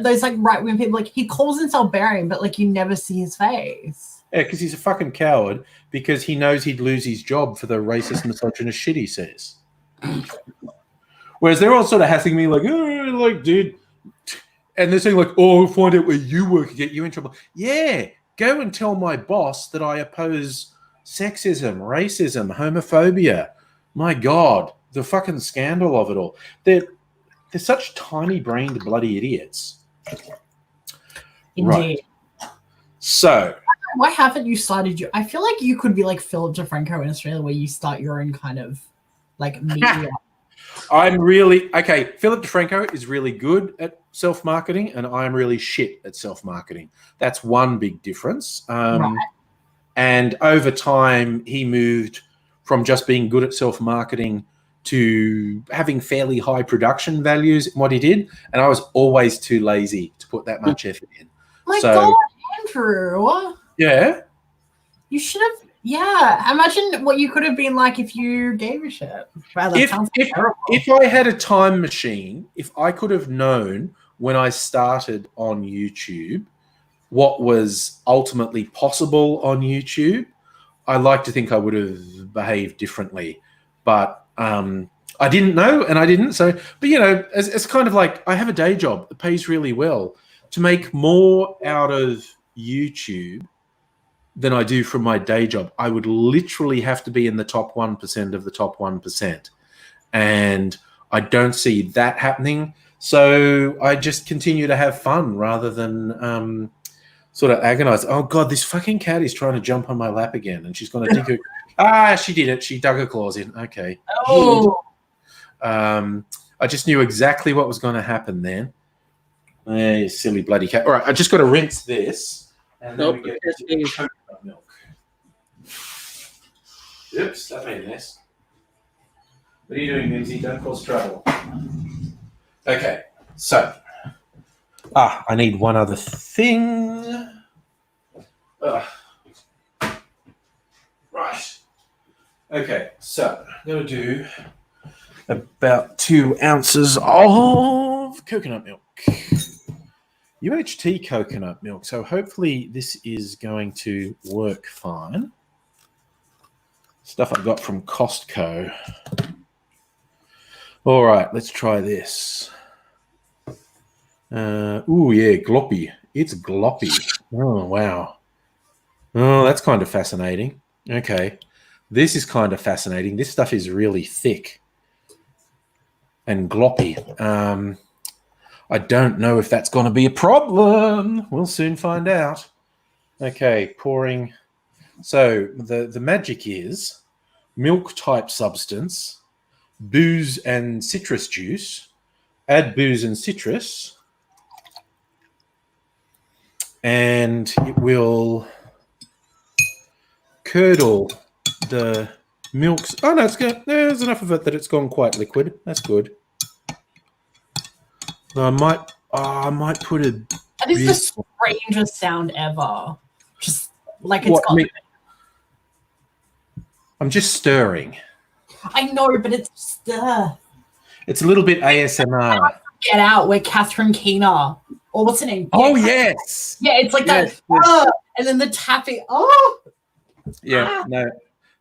Those like right wing people, like he calls himself Bering, but like you never see his face. Yeah, because he's a fucking coward. Because he knows he'd lose his job for the racist, misogynist shit he says. Whereas they're all sort of hassling me like, oh, like, dude, and they're saying like, oh, find out where you work and get you in trouble. Yeah, go and tell my boss that I oppose sexism, racism, homophobia. My God, the fucking scandal of it all. They're such tiny-brained bloody idiots. Indeed. Right. So, why haven't you started I feel like you could be like Philip DeFranco in Australia, where you start your own kind of like media. I'm really okay. Philip DeFranco is really good at self-marketing, and I'm really shit at self-marketing. That's one big difference. Right. And over time, he moved from just being good at self-marketing to having fairly high production values in what he did. And I was always too lazy to put that much effort in. My God, Andrew. Yeah. You should have. Yeah. Imagine what you could have been like if you gave a shit. Wow, that sounds terrible. If I had a time machine, if I could have known when I started on YouTube what was ultimately possible on YouTube, I like to think I would have behaved differently. But I didn't know, and I didn't. So, but you know, it's kind of like I have a day job that pays really well. To make more out of YouTube than I do from my day job, I would literally have to be in the top 1% of the top 1%. And I don't see that happening. So I just continue to have fun rather than sort of agonize. Oh, God, this fucking cat is trying to jump on my lap again. And she's going to dig her. She did it. She dug her claws in. Okay. Oh. I just knew exactly what was going to happen then. You silly bloody cat. All right, I just got to rinse this. And then we get coconut milk. Oops, that made a mess. What are you doing, Mimsy? Don't cause trouble. Okay, so. I need one other thing. Right. Okay, so I'm going to do about 2 ounces of coconut milk. UHT coconut milk. So hopefully this is going to work fine. Stuff I got from Costco. All right, let's try this. Ooh, yeah, gloppy. It's gloppy. Oh, wow. Oh, that's kind of fascinating. Okay. This is kind of fascinating. This stuff is really thick and gloppy. I don't know if that's going to be a problem. We'll soon find out. Okay, pouring. So the magic is milk-type substance, booze and citrus juice, add booze and citrus, and it will curdle the milks. Oh no, it's good. There's enough of it that it's gone quite liquid. That's good. So I might put a. That is the strangest sound ever. Just like it's got. I'm just stirring. I know, but it's stir. It's a little bit ASMR. Get Out, where Catherine Keener, or what's her name? Oh yes. Yeah, it's like yes, that. yes. And then the tapping. Oh. Yeah. No.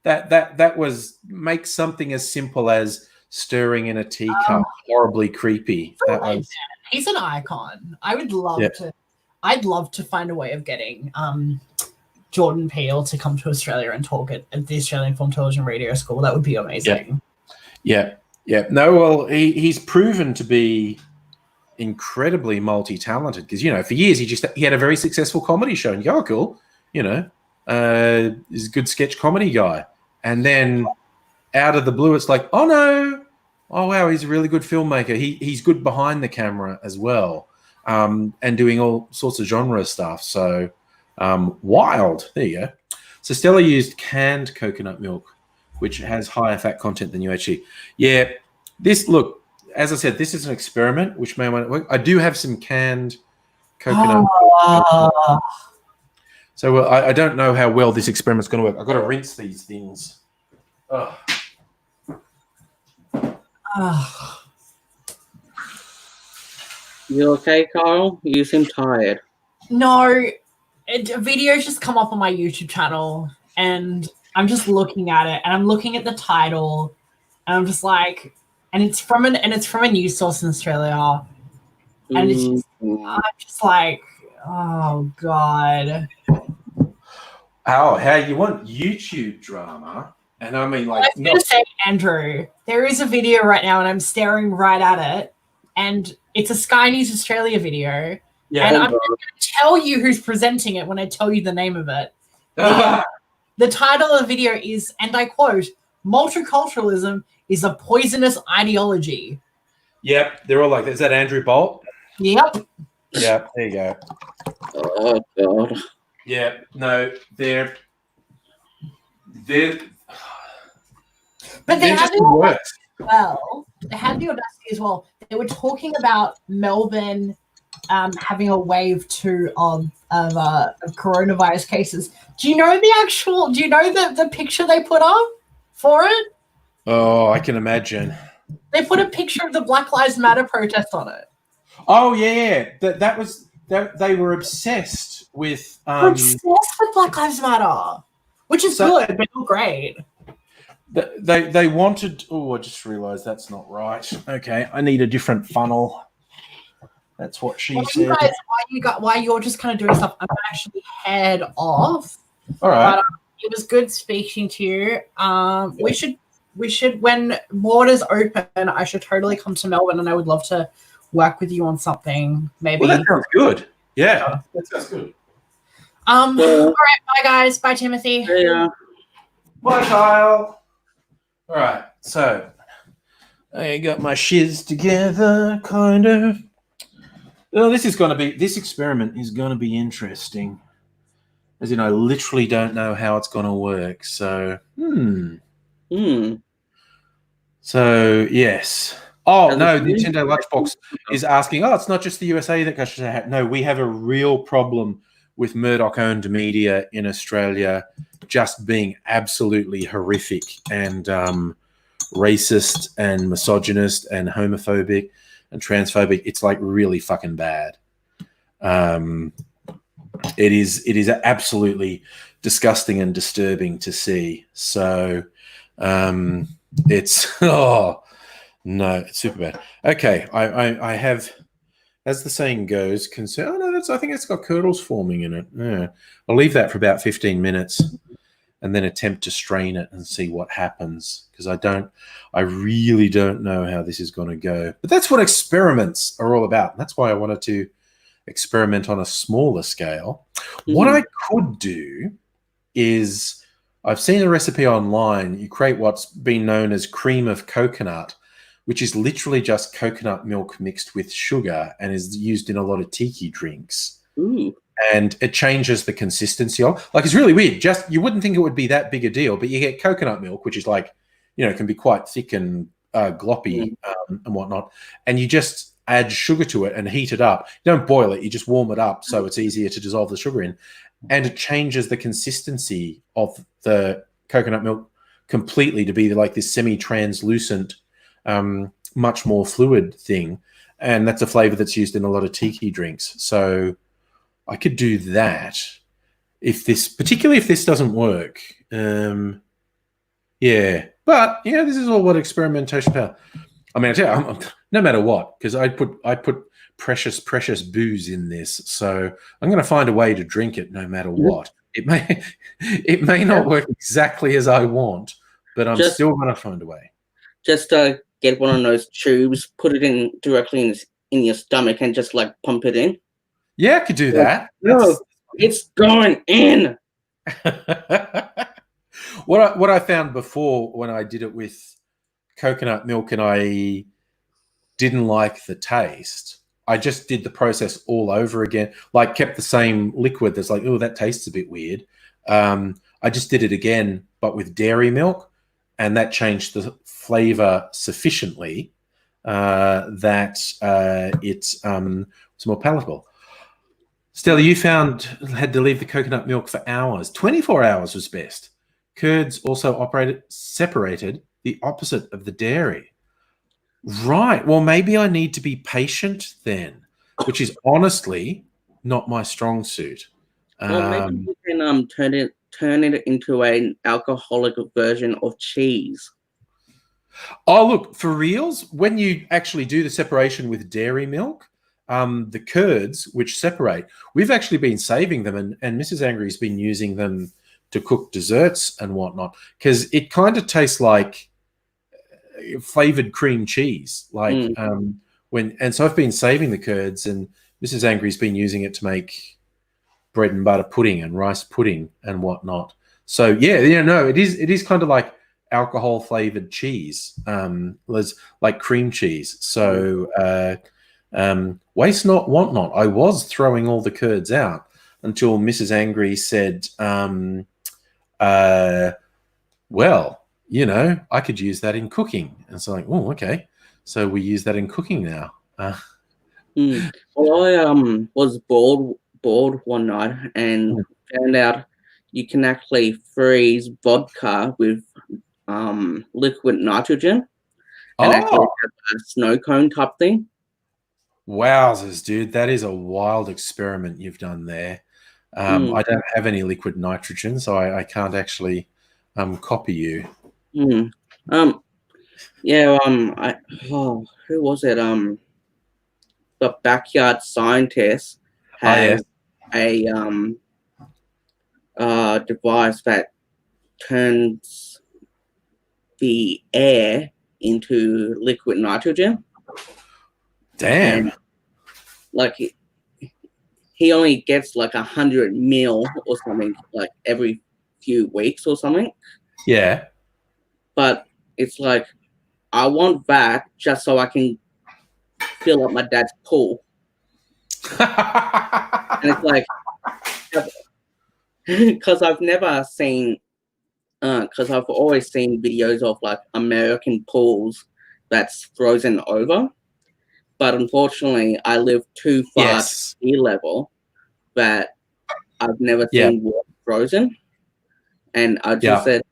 That was make something as simple as stirring in a teacup horribly creepy. That was, he's an icon. I would love to. I'd love to find a way of getting Jordan Peele to come to Australia and talk at the Australian Film, Television, Radio School. That would be amazing. Yeah. No, well, he's proven to be incredibly multi-talented because for years he had a very successful comedy show, and you go, oh, cool, he's a good sketch comedy guy. And then out of the blue, it's like, oh no, oh wow, he's a really good filmmaker. He's good behind the camera as well, and doing all sorts of genre stuff. So wild. There you go. So Stella used canned coconut milk, which has higher fat content than UHT. Yeah, look, as I said, this is an experiment, which may want to work. I do have some canned coconut milk. So I don't know how well this experiment's going to work. I've got to rinse these things. Oh. You okay, Kyle? You seem tired. No, a video's just come up on my YouTube channel, and I'm just looking at it, and I'm looking at the title, and I'm just like, and it's from a news source in Australia, and it's just, I'm just like, oh god. Oh, how you want YouTube drama? And I mean, like, I was going to say, Andrew, there is a video right now, and I'm staring right at it, and it's a Sky News Australia video. Yeah, and I'm going to tell you who's presenting it when I tell you the name of it. The title of the video is, and I quote, "Multiculturalism is a poisonous ideology." Yep, they're all like, is that Andrew Bolt? Yep. Yeah, there you go. Oh god. Yeah, no, they're but they had the audacity well. They had the audacity as well. They were talking about Melbourne having a wave 2 of coronavirus cases. Do you know the picture they put up for it? Oh, I can imagine. They put a picture of the Black Lives Matter protest on it. Oh yeah, that was they were obsessed with Black Lives Matter, which is good, but not great. They wanted. Oh, I just realised that's not right. Okay, I need a different funnel. That's what she said. You guys, why you're just kind of doing stuff? I'm actually head off. All right. But, it was good speaking to you. We should when borders open, I should totally come to Melbourne, and I would love to work with you on something. Maybe. Well, that sounds good. Yeah, that sounds good. All right, bye guys. Bye, Timothy. Yeah. Bye, Kyle. All right, so I got my shiz together, kind of. Well, this experiment is going to be interesting. As in, I literally don't know how it's going to work. So, So, yes. Oh, no, Nintendo Lunchbox is asking, it's not just the USA that should have. No, we have a real problem with Murdoch-owned media in Australia just being absolutely horrific and racist and misogynist and homophobic and transphobic. It's like really fucking bad. It is absolutely disgusting and disturbing to see. So it's it's super bad. Okay, I have, as the saying goes, concern. Oh no, I think it's got curdles forming in it. Yeah. I'll leave that for about 15 minutes and then attempt to strain it and see what happens, because I really don't know how this is going to go. But that's what experiments are all about. And that's why I wanted to experiment on a smaller scale. What I could do is, I've seen a recipe online. You create what's been known as cream of coconut, which is literally just coconut milk mixed with sugar and is used in a lot of tiki drinks. Ooh. And it changes the consistency of, like, it's really weird. Just, you wouldn't think it would be that big a deal, but you get coconut milk, which is like, you know, can be quite thick and gloppy and whatnot. And you just add sugar to it and heat it up. You don't boil it, you just warm it up so it's easier to dissolve the sugar in. And it changes the consistency of the coconut milk completely to be like this semi-translucent, much more fluid thing. And that's a flavor that's used in a lot of tiki drinks. So I could do that particularly if this doesn't work. Yeah. But, you know, this is all what experimentation power. I mean, I tell you, no matter what, because I put precious booze in this, so I'm going to find a way to drink it no matter what. It may not work exactly as I want, but I'm still going to find a way. Just get one of those tubes, put it in directly in your stomach, and just like pump it in. Yeah, I could do that. No, it's going in. What I found before when I did it with coconut milk and I didn't like the taste, I just did the process all over again, like kept the same liquid that's like, oh, that tastes a bit weird. I just did it again, but with dairy milk, and that changed the flavor sufficiently that it's more palatable. Stella, you had to leave the coconut milk for hours. 24 hours was best. Curds also separated the opposite of the dairy. Right. Well, maybe I need to be patient then, which is honestly not my strong suit. Well, maybe you can turn it into an alcoholic version of cheese. Oh, look, for reals, when you actually do the separation with dairy milk, the curds which separate, we've actually been saving them, and Mrs. Angry's been using them to cook desserts and whatnot, because it kind of tastes like flavored cream cheese, like so I've been saving the curds, and Mrs. Angry's been using it to make bread and butter pudding and rice pudding and whatnot. So yeah, it is kind of like alcohol flavored cheese, like cream cheese. So waste not, want not. I was throwing all the curds out until Mrs. Angry said, well, you know, I could use that in cooking. And so like, oh, okay. So we use that in cooking now. Well, I was bored one night and found out you can actually freeze vodka with liquid nitrogen and actually have a snow cone type thing. Wowzers, dude. That is a wild experiment you've done there. I don't have any liquid nitrogen, so I can't actually copy you. Who was it? The backyard scientist has a device that turns the air into liquid nitrogen. Damn. And, like he only gets like 100 mil or something, like every few weeks or something. Yeah. But it's like, I want that just so I can fill up my dad's pool. And it's like, because I've never seen, because I've always seen videos of like American pools that's frozen over. But unfortunately, I live too far to sea level that I've never seen water frozen. And I just said,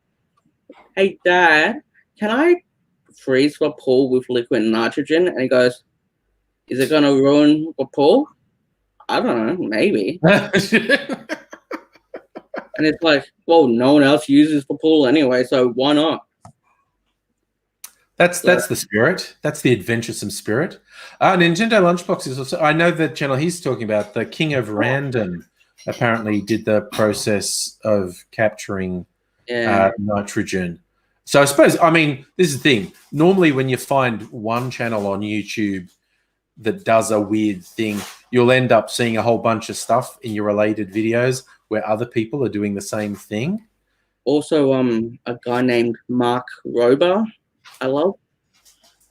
hey, Dad, can I freeze the pool with liquid nitrogen? And he goes, is it going to ruin the pool? I don't know, maybe. And it's like, well, no one else uses the pool anyway, so why not? That's the spirit. That's the adventuresome spirit. Nintendo Lunchbox is also, I know the channel he's talking about, the King of Random, apparently did the process of capturing nitrogen. So I suppose, I mean, this is the thing. Normally when you find one channel on YouTube that does a weird thing, you'll end up seeing a whole bunch of stuff in your related videos where other people are doing the same thing. Also, a guy named Mark Rober, I love.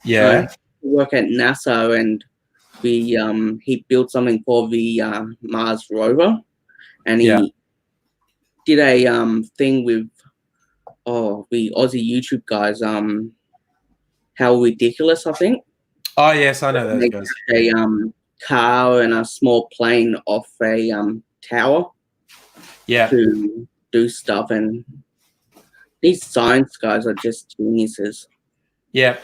Yeah. He worked at NASA, and he built something for the Mars rover, and he did a thing with the Aussie YouTube guys, How Ridiculous, I think. Oh yes, I know those They guys. a car and a small plane off a tower Yeah. to do stuff, and these science guys are just geniuses. Yeah.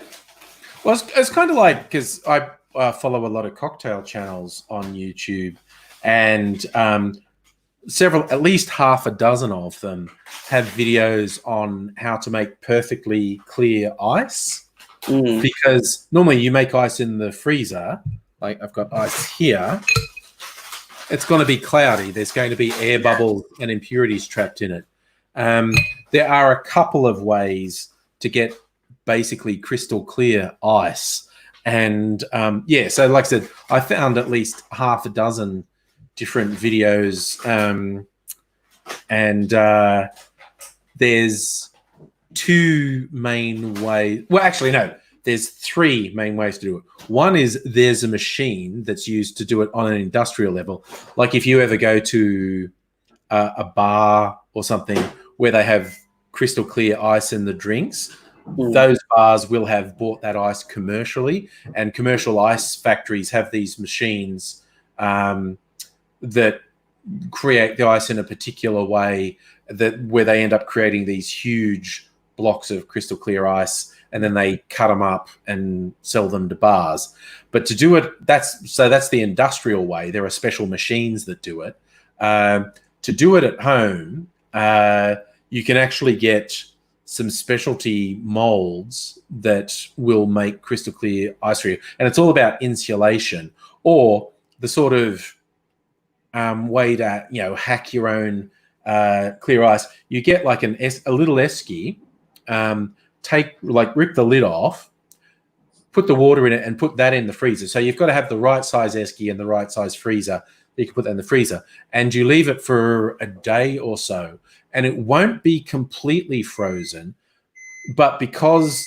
Well, it's kind of like, because I follow a lot of cocktail channels on YouTube, and at least half a dozen of them have videos on how to make perfectly clear ice. Because normally you make ice in the freezer, like I've got ice here, it's going to be cloudy. There's going to be air bubbles and impurities trapped in it. There are a couple of ways to get basically crystal clear ice. And so like I said, I found at least half a dozen different videos, and there's two main ways. Well, actually, no, there's three main ways to do it. One is there's a machine that's used to do it on an industrial level. Like if you ever go to a bar or something where they have crystal clear ice in the drinks, those bars will have bought that ice commercially, and commercial ice factories have these machines that create the ice in a particular way where they end up creating these huge blocks of crystal clear ice, and then they cut them up and sell them to bars. But to do it, that's the industrial way. There are special machines that do it. To do it at home, you can actually get some specialty molds that will make crystal clear ice for you. And it's all about insulation, or the sort of way to hack your own clear ice. You get like a little esky, rip the lid off, put the water in it, and put that in the freezer. So you've got to have the right size esky and the right size freezer. You can put that in the freezer, and you leave it for a day or so, and it won't be completely frozen, but because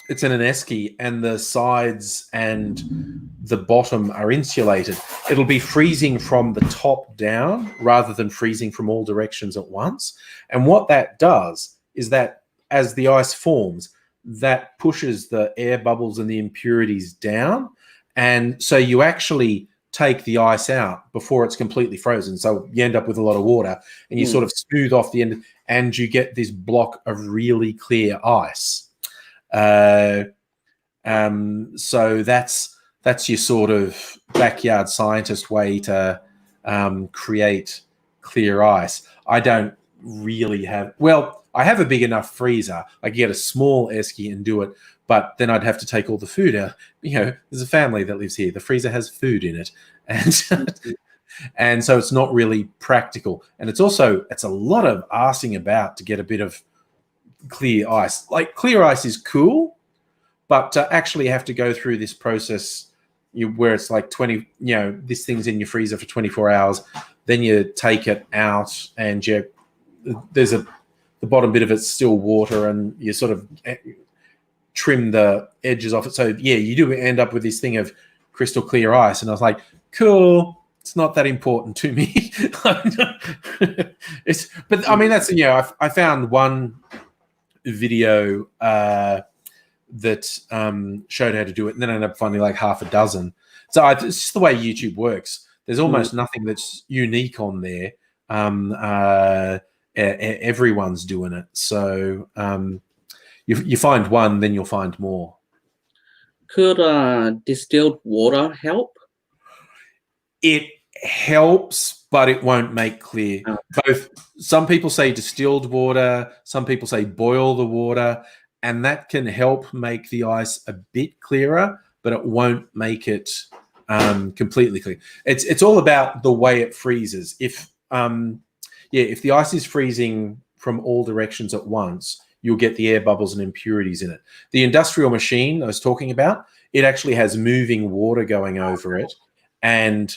it's in an esky and the sides and the bottom are insulated, it'll be freezing from the top down rather than freezing from all directions at once. And what that does is that as the ice forms, that pushes the air bubbles and the impurities down. And so you actually take the ice out before it's completely frozen. So you end up with a lot of water, and you sort of smooth off the end, and you get this block of really clear ice. So that's your sort of backyard scientist way to create clear ice. I don't really have, I have a big enough freezer. I can get a small esky and do it, but then I'd have to take all the food out. There's a family that lives here. The freezer has food in it. And so it's not really practical. And it's a lot of arsing about to get a bit of clear ice. Like, clear ice is cool, but to actually have to go through this process where it's like this thing's in your freezer for 24 hours, then you take it out, and there's the bottom bit of it's still water, and you sort of trim the edges off it. So you do end up with this thing of crystal clear ice. And I was like, cool, it's not that important to me. But I mean, that's, I found one video that showed how to do it, and then I ended up finding like half a dozen. So it's just the way YouTube works. There's almost nothing that's unique on there. Everyone's doing it. So you find one, then you'll find more. Could distilled water help? It helps, but it won't make clear. Some people say distilled water, some people say boil the water, and that can help make the ice a bit clearer, but it won't make it completely clear. It's all about the way it freezes. If the ice is freezing from all directions at once, you'll get the air bubbles and impurities in it. The industrial machine I was talking about, it actually has moving water going over it, and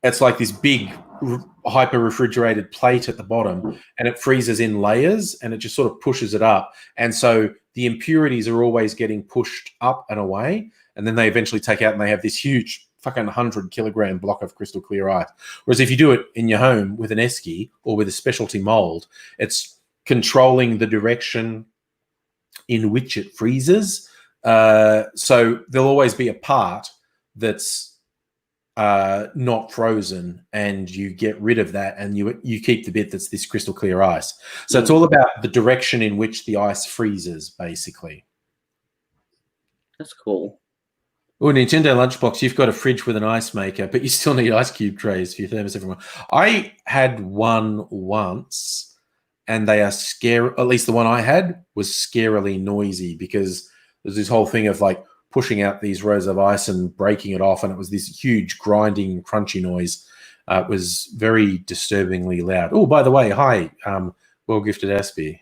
it's like this big hyper refrigerated plate at the bottom, and it freezes in layers, and it just sort of pushes it up, and so the impurities are always getting pushed up and away, and then they eventually take out, and they have this huge fucking 100-kilogram block of crystal clear ice. Whereas if you do it in your home with an esky or with a specialty mold, it's controlling the direction in which it freezes. So there'll always be a part that's not frozen, and you get rid of that, and you keep the bit that's this crystal clear ice. So it's all about the direction in which the ice freezes, basically. That's cool. Oh, Nintendo Lunchbox, you've got a fridge with an ice maker, but you still need ice cube trays for your thermos, everyone. I had one once, and they are scary. At least the one I had was scarily noisy, because there's this whole thing of like pushing out these rows of ice and breaking it off, and it was this huge grinding, crunchy noise. It was very disturbingly loud. Oh, by the way, hi, well gifted Aspie.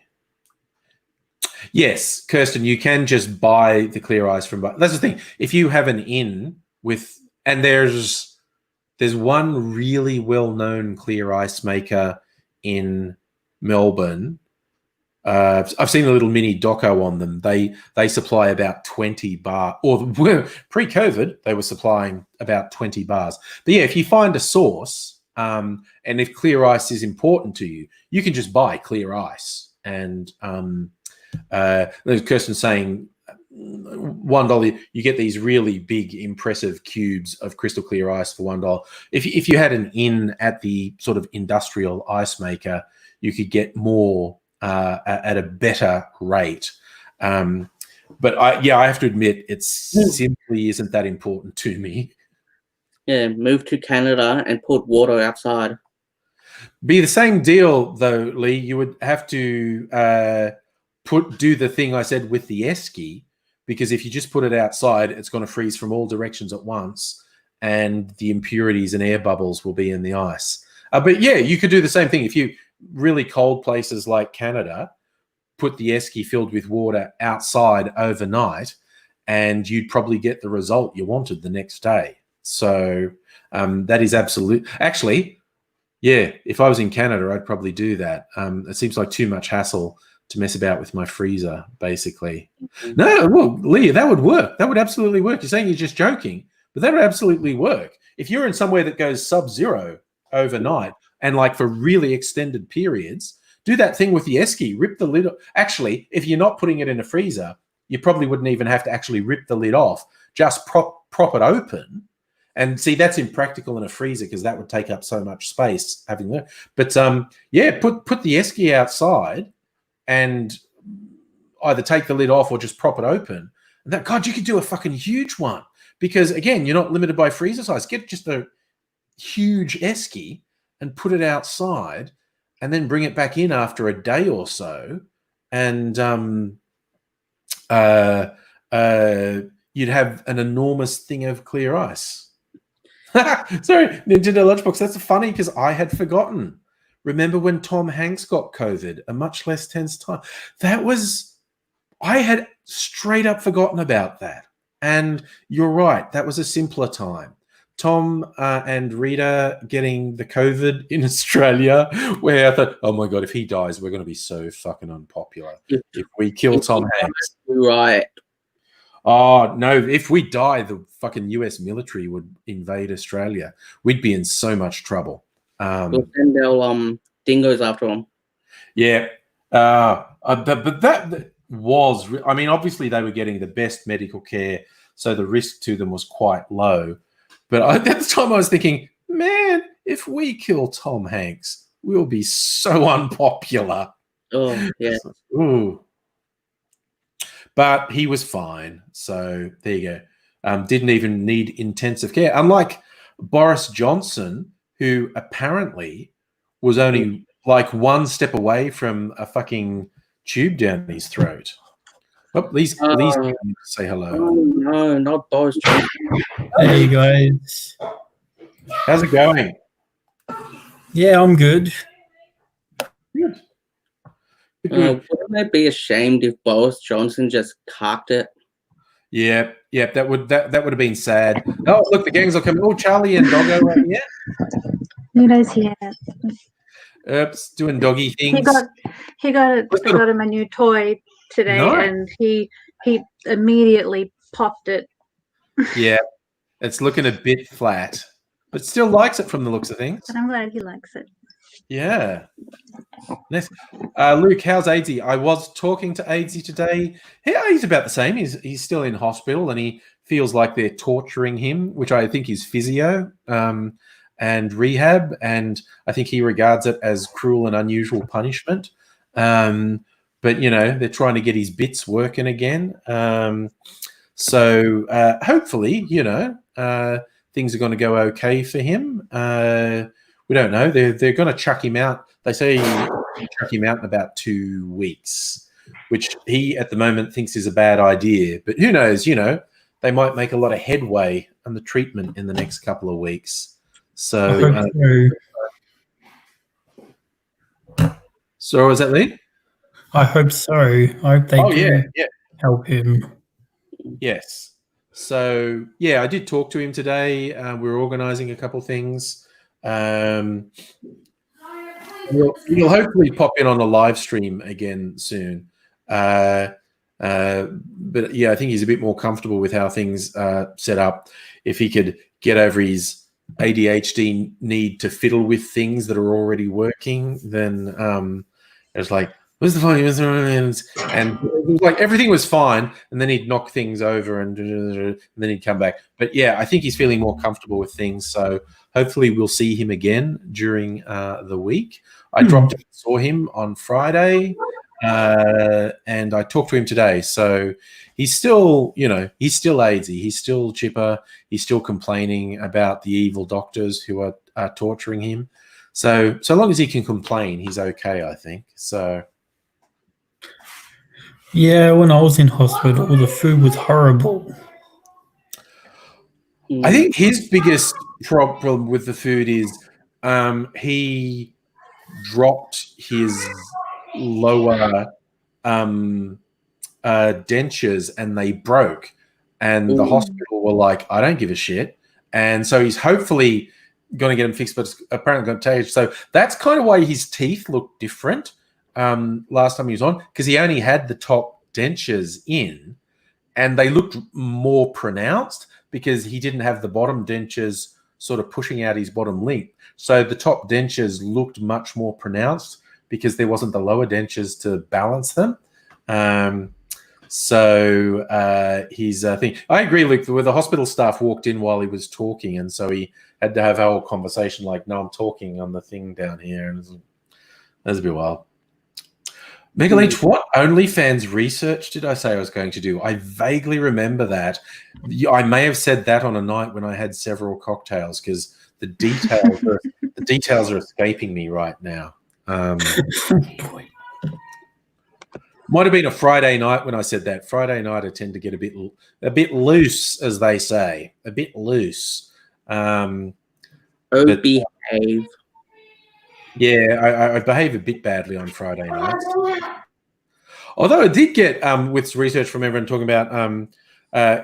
Yes, Kirsten, you can just buy the clear ice from. That's the thing. If you have an in with, and there's one really well-known clear ice maker in Melbourne. I've seen a little mini doco on them. They supply about 20 bars, or pre-COVID they were supplying about 20 bars. But yeah, if you find a source, and if clear ice is important to you, you can just buy clear ice. And there's Kirsten saying $1, you get these really big, impressive cubes of crystal clear ice for $1. If you had an in at the sort of industrial ice maker, you could get more at a better rate. But I have to admit, it simply isn't that important to me. Yeah, move to Canada and put water outside. Be the same deal though, Lee. You would have to do the thing I said with the esky, because if you just put it outside, it's going to freeze from all directions at once, and the impurities and air bubbles will be in the ice. But yeah, you could do the same thing if you really cold places like Canada, put the esky filled with water outside overnight, and you'd probably get the result you wanted the next day. So that is absolute. Actually, yeah, if I was in Canada, I'd probably do that. It seems like too much hassle to mess about with my freezer, basically. Mm-hmm. No, well, Leah, that would work. That would absolutely work. You're saying you're just joking, but that would absolutely work. If you're in somewhere that goes sub-zero overnight, and like for really extended periods, do that thing with the esky, rip the lid. Actually, if you're not putting it in a freezer, you probably wouldn't even have to actually rip the lid off, just prop it open. And see, that's impractical in a freezer because that would take up so much space having that. But yeah, put the esky outside and either take the lid off or just prop it open. And that, God, you could do a fucking huge one, because again, you're not limited by freezer size. Get just a huge esky and put it outside, and then bring it back in after a day or so, and you'd have an enormous thing of clear ice. Sorry, Nintendo Lunchbox. That's funny because I had forgotten. Remember when Tom Hanks got COVID? A much less tense time. I had straight up forgotten about that. And you're right. That was a simpler time. Tom and Rita getting the COVID in Australia, where I thought, oh my God, if he dies, we're going to be so fucking unpopular. If we kill Tom Hanks. Right. Oh, no, if we die, the fucking US military would invade Australia. We'd be in so much trouble. We'll send our dingoes after them. Yeah. But that was, I mean, obviously they were getting the best medical care, so the risk to them was quite low. But at the time I was thinking, man, if we kill Tom Hanks, we'll be so unpopular. Oh, yeah. Ooh. But he was fine. So there you go. Didn't even need intensive care. Unlike Boris Johnson, who apparently was only like one step away from a fucking tube down his throat. Oh, Lee's say hello. Oh, no, not Boris Johnson. Hey, guys. How's it going? Yeah, I'm good. Good. Wouldn't they be ashamed if Boris Johnson just cocked it? Yeah, that would have been sad. Oh, look, the gangs are coming. Oh, Charlie and Doggo right here. Nino's here. Oops, doing doggy things. He got him a new toy today, Nice. and he immediately popped it. Yeah, it's looking a bit flat, but still likes it from the looks of things. But I'm glad he likes it. Yeah. Nice. Luke, how's Aidsy? I was talking to Aidsy today. He's about the same. He's still in hospital, and he feels like they're torturing him, which I think is physio and rehab, and I think he regards it as cruel and unusual punishment. But they're trying to get his bits working again. So hopefully, things are going to go okay for him. We don't know. They're going to chuck him out. They say chuck him out in about 2 weeks, which he at the moment thinks is a bad idea. But who knows? They might make a lot of headway on the treatment in the next couple of weeks. So, so was that Lee? I hope so. I hope they do help him. Yes. So, yeah, I did talk to him today. We're organising a couple things. He'll hopefully pop in on a live stream again soon. But yeah, I think he's a bit more comfortable with how things are set up. If he could get over his ADHD need to fiddle with things that are already working, then it's like, where's the volume? And like everything was fine, and then he'd knock things over, and then he'd come back. But yeah, I think he's feeling more comfortable with things. So hopefully we'll see him again during the week. I dropped and saw him on Friday, and I talked to him today. So he's still, he's still AIDSy. He's still chipper. He's still complaining about the evil doctors who are torturing him. So long as he can complain, he's okay, I think. So. Yeah, when I was in hospital, the food was horrible. I think his biggest problem with the food is he dropped his lower dentures and they broke. And the hospital were like, I don't give a shit. And so he's hopefully going to get them fixed, but it's apparently going to take. So that's kind of why his teeth look different last time he was on, because he only had the top dentures in and they looked more pronounced because he didn't have the bottom dentures sort of pushing out his bottom lip. So the top dentures looked much more pronounced because there wasn't the lower dentures to balance them. His thing. I agree, Luke, where the hospital staff walked in while he was talking, and so he had to have a whole conversation like, no, I'm talking on the thing down here. And that's a bit wild. Megaleech, what OnlyFans research did I say I was going to do? I vaguely remember that. I may have said that on a night when I had several cocktails because the details are escaping me right now. Boy. Might have been a Friday night when I said that. Friday night I tend to get a bit loose, as they say, a bit loose. Behave. Yeah, I behave a bit badly on Friday nights. Although I did get with research from everyone talking about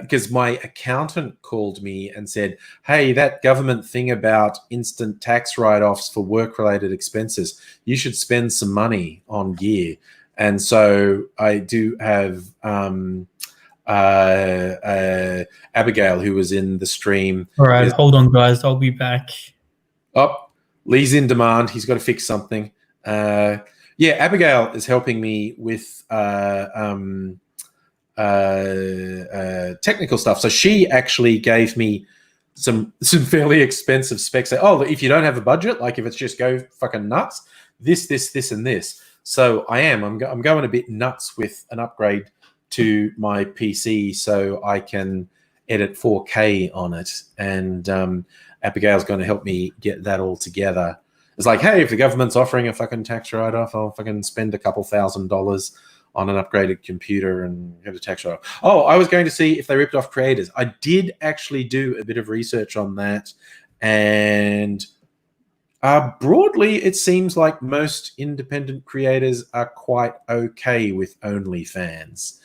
because my accountant called me and said, hey, that government thing about instant tax write-offs for work-related expenses, you should spend some money on gear. And so I do have Abigail, who was in the stream. All right, hold on, guys. I'll be back. Oh, Lee's in demand. He's got to fix something. Yeah, Abigail is helping me with technical stuff. So she actually gave me some fairly expensive specs. Oh, if you don't have a budget, like if it's just go fucking nuts, this, and this. So I'm going a bit nuts with an upgrade to my PC so I can edit 4K on it. And Abigail's going to help me get that all together. It's like, hey, if the government's offering a fucking tax write-off, I'll fucking spend a couple $1,000s on an upgraded computer and get a tax write-off. Oh, I was going to see if they ripped off creators. I did actually do a bit of research on that. And broadly, it seems like most independent creators are quite okay with OnlyFans.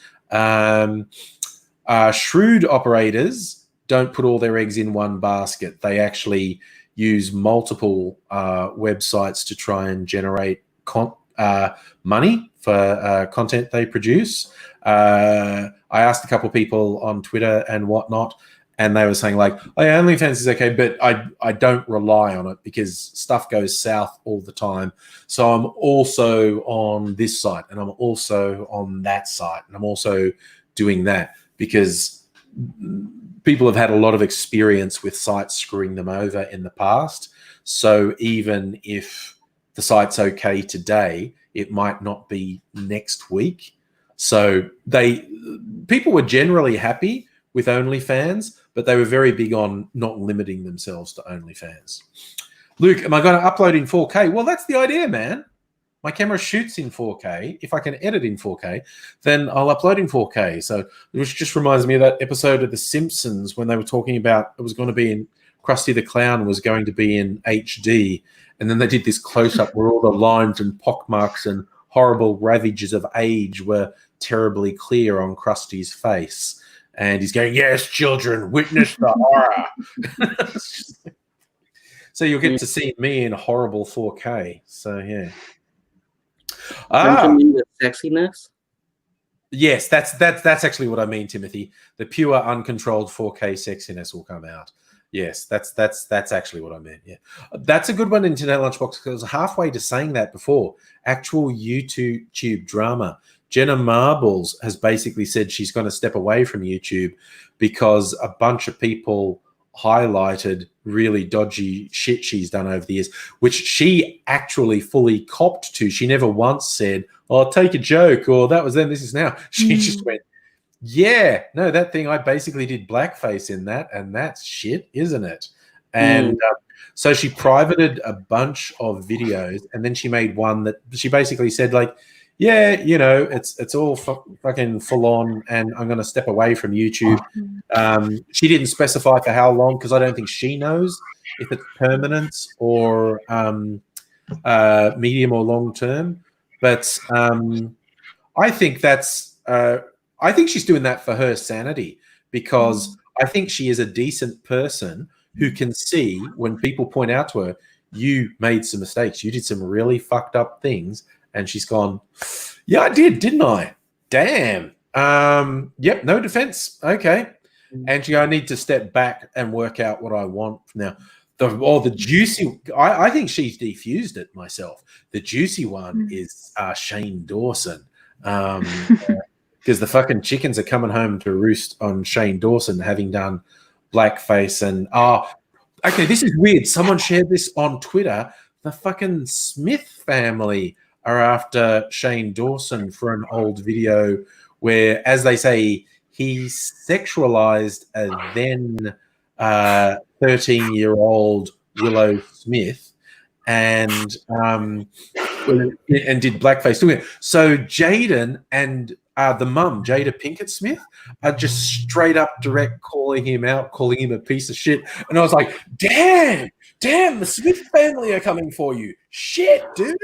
Shrewd operators don't put all their eggs in one basket. They actually use multiple websites to try and generate money for content they produce. I asked a couple of people on Twitter and whatnot, and they were saying like, "Oh, yeah, OnlyFans is okay, but I don't rely on it because stuff goes south all the time. So I'm also on this site, and I'm also on that site, and I'm also doing that because people have had a lot of experience with sites screwing them over in the past. So even if the site's okay today, it might not be next week. So people were generally happy with OnlyFans, but they were very big on not limiting themselves to OnlyFans. Luke, am I going to upload in 4K? Well, that's the idea, man. My camera shoots in 4K. If I can edit in 4K, then I'll upload in 4K. So, which just reminds me of that episode of The Simpsons when they were talking about it was going to be in Krusty the Clown was going to be in HD, and then they did this close-up where all the lines and pockmarks and horrible ravages of age were terribly clear on Krusty's face. And he's going, "Yes, children, witness the horror." So you'll get to see me in horrible 4K. So, yeah. Don't you mean the sexiness? Yes, that's actually what I mean, Timothy. The pure, uncontrolled 4K sexiness will come out. Yes, that's actually what I meant. Yeah, that's a good one, Internet Lunchbox, because I was halfway to saying that before. Actual YouTube drama. Jenna Marbles has basically said she's going to step away from YouTube because a bunch of people highlighted really dodgy shit she's done over the years, which she actually fully copped to. She never once said, "Oh, take a joke," or "That was then, this is now." She just went, "Yeah, no, that thing, I basically did blackface in that, and that's shit, isn't it?" And so she privated a bunch of videos, and then she made one that she basically said, like, "Yeah, you know, it's all fucking full on, and I'm going to step away from YouTube." She didn't specify for how long because I don't think she knows if it's permanent or medium or long term. But I think I think she's doing that for her sanity because I think she is a decent person who can see when people point out to her, "You made some mistakes. You did some really fucked up things." And she's gone, "Yeah, I did, didn't I? Damn. Yep, no defense. Okay." And she go, "I need to step back and work out what I want now." The juicy, I think she's defused it myself. The juicy one is Shane Dawson. Because the fucking chickens are coming home to roost on Shane Dawson having done blackface. And, okay, this is weird. Someone shared this on Twitter. The fucking Smith family are after Shane Dawson for an old video where, as they say, he sexualized a then 13-year-old Willow Smith and did blackface doing it. So Jaden and the mum, Jada Pinkett Smith, are just straight up direct calling him out, calling him a piece of shit. And I was like, damn, the Smith family are coming for you. Shit, dude.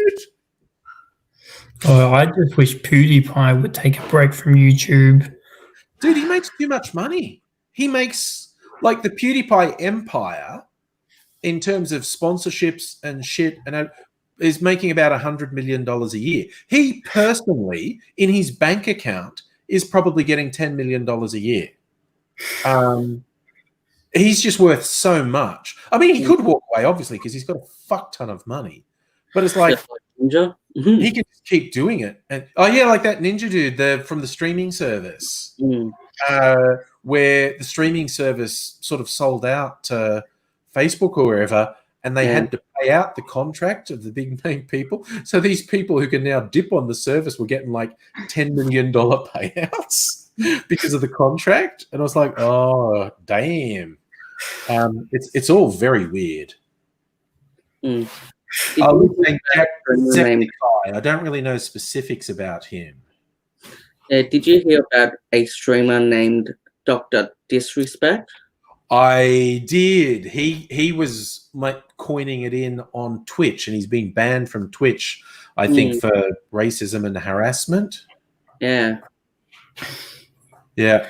Oh, I just wish PewDiePie would take a break from YouTube. Dude, he makes too much money. He makes, like, the PewDiePie empire in terms of sponsorships and shit and is making about $100 million a year. He personally, in his bank account, is probably getting $10 million a year. He's just worth so much. I mean, he could walk away, obviously, because he's got a fuck ton of money. But it's like, Ninja. He can just keep doing it. And like that ninja dude from the streaming service, where the streaming service sort of sold out to Facebook or wherever, and they had to pay out the contract of the big name people. So these people who can now dip on the service were getting like $10 million payouts because of the contract. And I was like, oh, damn. It's all very weird. I don't really know specifics about him. Did you hear about a streamer named Dr. Disrespect? I did. He was like coining it in on Twitch, and he's been banned from Twitch, I think, for racism and harassment. Yeah. Yeah.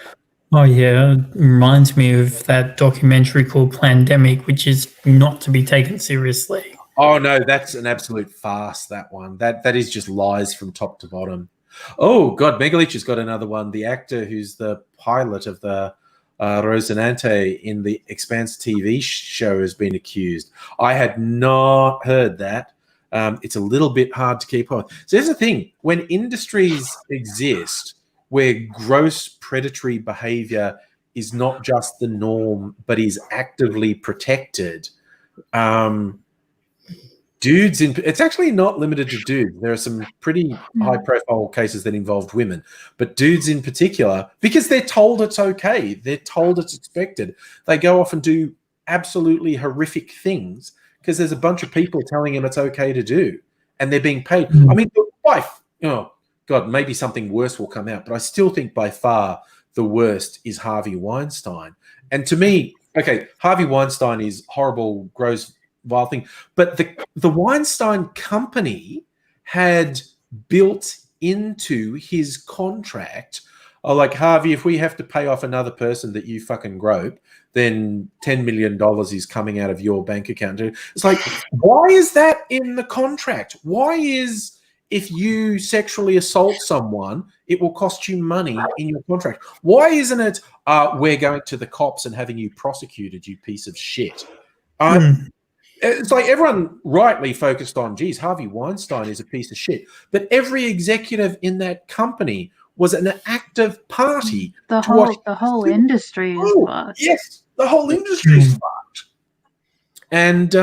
Oh yeah, it reminds me of that documentary called Plandemic, which is not to be taken seriously. Oh no, that's an absolute farce. That one. That is just lies from top to bottom. Oh God, Megalich has got another one. The actor who's the pilot of the Rosinante in the Expanse TV show has been accused. I had not heard that. It's a little bit hard to keep on. So here's the thing: when industries exist where gross predatory behavior is not just the norm, but is actively protected. Dudes, it's actually not limited to dudes. There are some pretty high-profile cases that involved women, but dudes in particular, because they're told it's okay, they're told it's expected, they go off and do absolutely horrific things because there's a bunch of people telling them it's okay to do, and they're being paid. I mean, God, maybe something worse will come out, but I still think by far the worst is Harvey Weinstein. And to me, okay, Harvey Weinstein is horrible, gross, vile thing, but the Weinstein Company had built into his contract, like, Harvey, if we have to pay off another person that you fucking grope, then $10 million is coming out of your bank account. It's like, why is that in the contract? Why is, if you sexually assault someone, it will cost you money in your contract? Why isn't it, we're going to the cops and having you prosecuted, you piece of shit? It's like everyone rightly focused on, geez, Harvey Weinstein is a piece of shit. But every executive in that company was an active party. The whole industry is fucked. Yes, the whole industry is fucked. And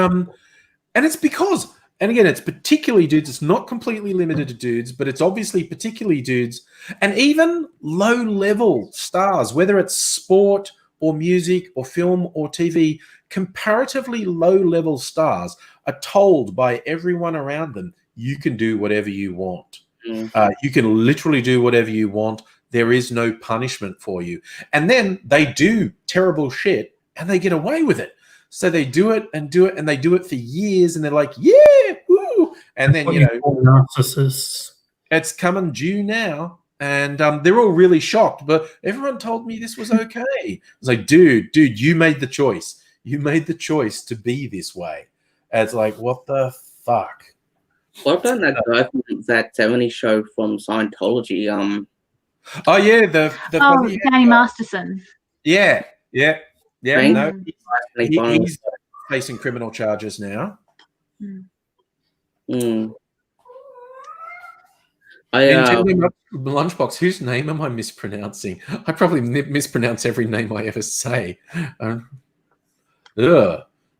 it's because, and again, it's particularly dudes. It's not completely limited to dudes, but it's obviously particularly dudes. And even low-level stars, whether it's sport or music or film or TV, comparatively low-level stars are told by everyone around them, you can do whatever you want. You can literally do whatever you want. There is no punishment for you. And then they do terrible shit and they get away with it. So they do it and do it and they do it for years and they're like, yeah, woo. And then, narcissists. It's coming due now. And they're all really shocked, but everyone told me this was okay. It's like, dude, you made the choice. You made the choice to be this way. And it's like, what the fuck? What about that guy from that 70s show from Scientology? Oh yeah, the Danny Masterson. Yeah. No, he's facing criminal charges now. Lunchbox, whose name am I mispronouncing? I probably mispronounce every name I ever say.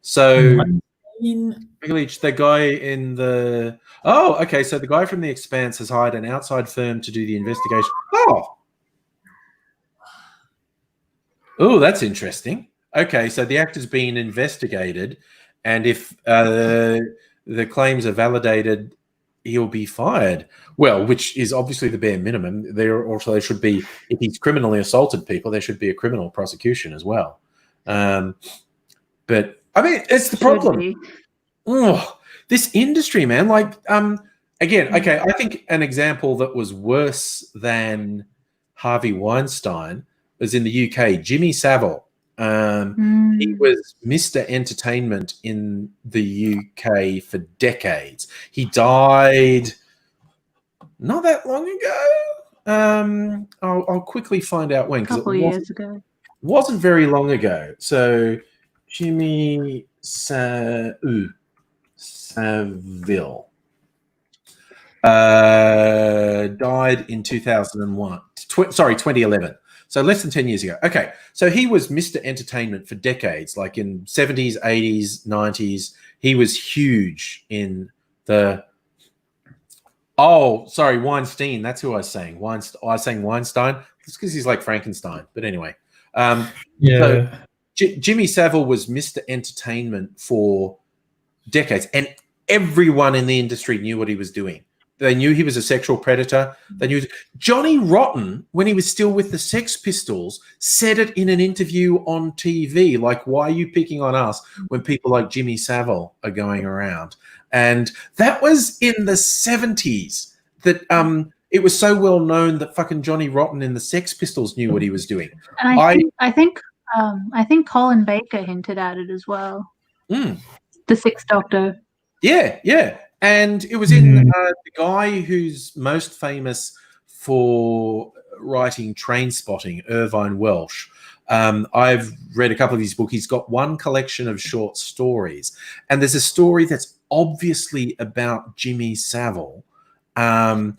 So, the guy in the... Oh, okay, so the guy from The Expanse has hired an outside firm to do the investigation. Oh, that's interesting. Okay, so the actor's being investigated, and if the claims are validated, he'll be fired. Well, which is obviously the bare minimum. There should be, if he's criminally assaulted people, there should be a criminal prosecution as well. But I mean, it's the problem. Oh, this industry, man. Like, again, okay, I think an example that was worse than Harvey Weinstein was in the UK. Jimmy Savile. He was Mr. Entertainment in the UK for decades. He died not that long ago. I'll quickly find out when. A couple of years ago. Wasn't very long ago. So Jimmy Savile. Died in 2011. So less than 10 years ago. Okay, so he was Mr. Entertainment for decades, like in 70s, 80s, 90s. He was huge in the... Oh, sorry, Weinstein. That's who I was saying. I was saying Weinstein. It's because he's like Frankenstein. But anyway. So Jimmy Savile was Mr. Entertainment for decades. And everyone in the industry knew what he was doing. They knew he was a sexual predator. They knew Johnny Rotten, when he was still with the Sex Pistols, said it in an interview on TV. Like, why are you picking on us when people like Jimmy Savile are going around? And that was in the 70s that it was so well known that fucking Johnny Rotten in the Sex Pistols knew what he was doing. And I think Colin Baker hinted at it as well. The Sixth Doctor. Yeah. And it was in the guy who's most famous for writing Train Spotting, Irvine Welsh. I've read a couple of his books. He's got one collection of short stories, and there's a story that's obviously about Jimmy Savile, and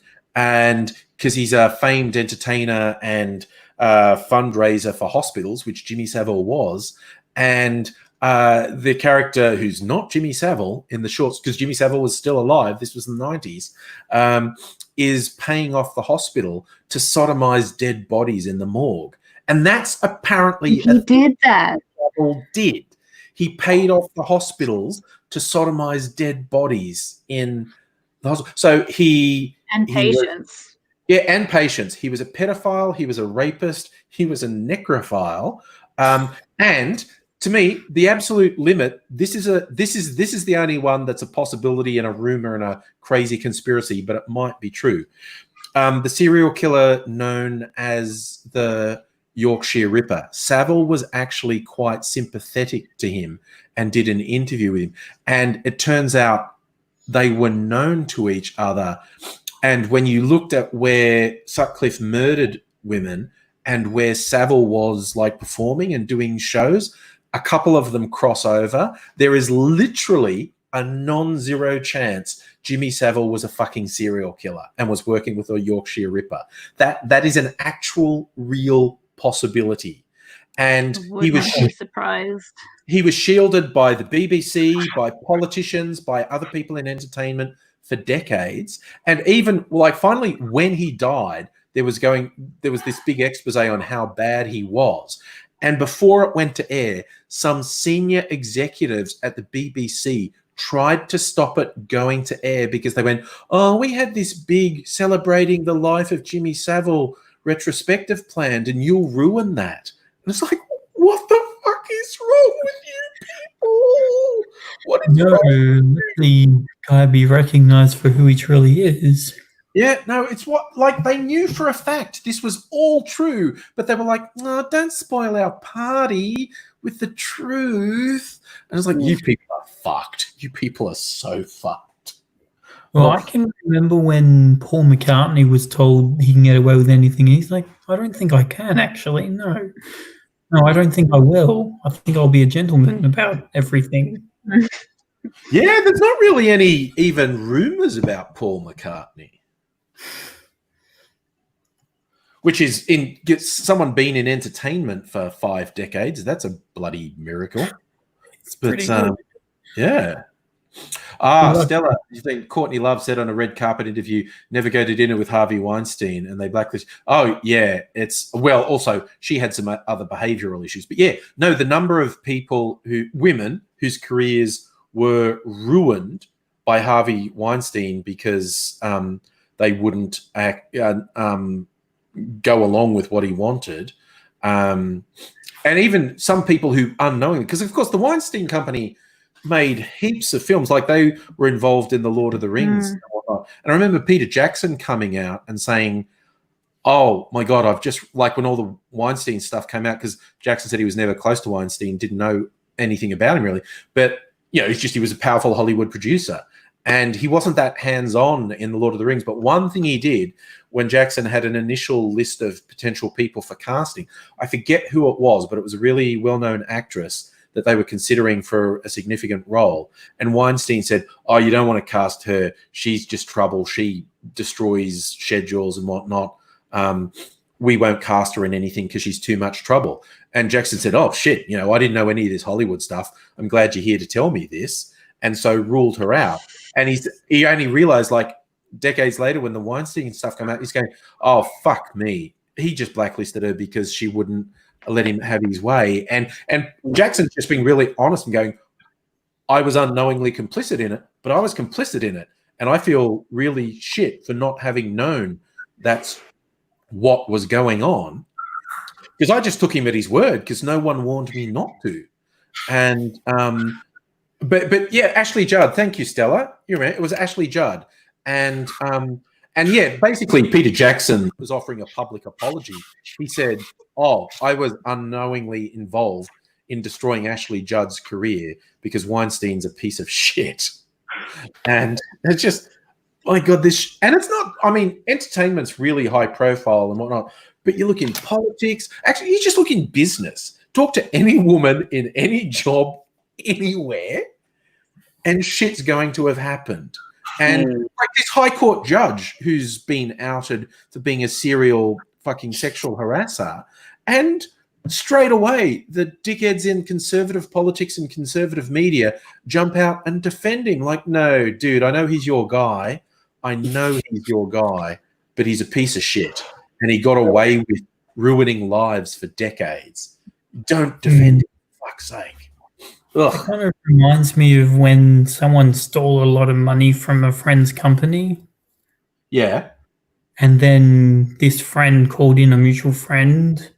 because he's a famed entertainer and fundraiser for hospitals, which Jimmy Savile was, and the character who's not Jimmy Savile in the shorts, because Jimmy Savile was still alive, this was in the 90s, is paying off the hospital to sodomize dead bodies in the morgue. And that's apparently he did that. Savile did. He paid off the hospitals to sodomize dead bodies in the hospital. So and patients. And patients. He was a pedophile. He was a rapist. He was a necrophile. And to me, the absolute limit. This is the only one that's a possibility and a rumor and a crazy conspiracy, but it might be true. The serial killer known as the Yorkshire Ripper, Savile was actually quite sympathetic to him and did an interview with him. And it turns out they were known to each other. And when you looked at where Sutcliffe murdered women and where Savile was like performing and doing shows, a couple of them cross over. There is literally a non-zero chance Jimmy Savile was a fucking serial killer and was working with a Yorkshire Ripper. That is an actual real possibility. And he was surprised. He was shielded by the BBC, by politicians, by other people in entertainment for decades. And even like finally when he died, there was this big expose on how bad he was. And before it went to air, some senior executives at the BBC tried to stop it going to air because they went, "Oh, we had this big celebrating the life of Jimmy Savile retrospective planned and you'll ruin that." And it's like, what the fuck is wrong with you people? What is wrong? The guy be recognized for who he truly is. Yeah, no, it's what, like, they knew for a fact this was all true, but they were like, "No, don't spoil our party with the truth." And it's like, you people are fucked. You people are so fucked. Well, I can remember when Paul McCartney was told he can get away with anything. He's like, "I don't think I can, actually. No, I don't think I will. I think I'll be a gentleman about everything." Yeah, there's not really any even rumors about Paul McCartney. Which is someone been in entertainment for 5 decades. That's a bloody miracle. It's pretty good. Yeah. Stella, you think Courtney Love said on a red carpet interview, "Never go to dinner with Harvey Weinstein," and they blacklist. Oh, yeah. Also, she had some other behavioral issues. But yeah, no, the number of women whose careers were ruined by Harvey Weinstein because they wouldn't go along with what he wanted. And even some people who unknowingly, because of course the Weinstein Company made heaps of films, like they were involved in the Lord of the Rings and whatnot. And I remember Peter Jackson coming out and saying, "Oh my God, I've just," like when all the Weinstein stuff came out, because Jackson said he was never close to Weinstein, didn't know anything about him really. But, it's just he was a powerful Hollywood producer. And he wasn't that hands-on in The Lord of the Rings. But one thing he did when Jackson had an initial list of potential people for casting, I forget who it was, but it was a really well-known actress that they were considering for a significant role. And Weinstein said, "Oh, you don't want to cast her. She's just trouble. She destroys schedules and whatnot. We won't cast her in anything because she's too much trouble." And Jackson said, "Oh, shit. I didn't know any of this Hollywood stuff. I'm glad you're here to tell me this." And so ruled her out. And he only realized like decades later when the Weinstein stuff came out, he's going, "Oh, fuck me. He just blacklisted her because she wouldn't let him have his way." And Jackson's just being really honest and going, "I was unknowingly complicit in it, but I was complicit in it. And I feel really shit for not having known that's what was going on. Because I just took him at his word because no one warned me not to." And but yeah, Ashley Judd. Thank you, Stella. You're right. It was Ashley Judd, and And yeah, basically, Peter Jackson was offering a public apology. He said, "Oh, I was unknowingly involved in destroying Ashley Judd's career because Weinstein's a piece of shit." And it's just, oh my God, this, and it's not, I mean, entertainment's really high profile and whatnot, but you look in politics, actually, you just look in business. Talk to any woman in any job anywhere, and shit's going to have happened. And like this high court judge who's been outed for being a serial fucking sexual harasser, and straight away the dickheads in conservative politics and conservative media jump out and defend him. Like, no, dude, I know he's your guy. I know he's your guy, but he's a piece of shit. And he got away with ruining lives for decades. Don't defend him, for fuck's sake. Ugh. It kind of reminds me of when someone stole a lot of money from a friend's company. Yeah. And then this friend called in a mutual friend,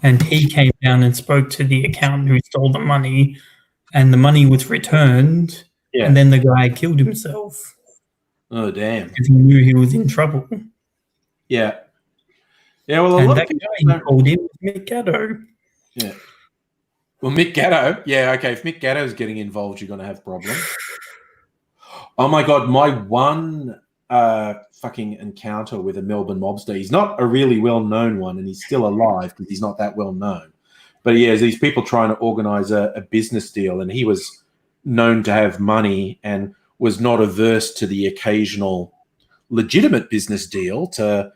and he came down and spoke to the accountant who stole the money, and the money was returned, and then the guy killed himself. Oh, damn. Because he knew he was in trouble. Yeah. Yeah, well, a and lot that of people guy he called in was Mick Gatto. Yeah. Well, Mick Gatto, yeah, okay. If Mick Gatto's getting involved, you're going to have problems. Oh my God, my one fucking encounter with a Melbourne mobster. He's not a really well-known one, and he's still alive because he's not that well-known. But yeah, these people trying to organise a business deal, and he was known to have money and was not averse to the occasional legitimate business deal to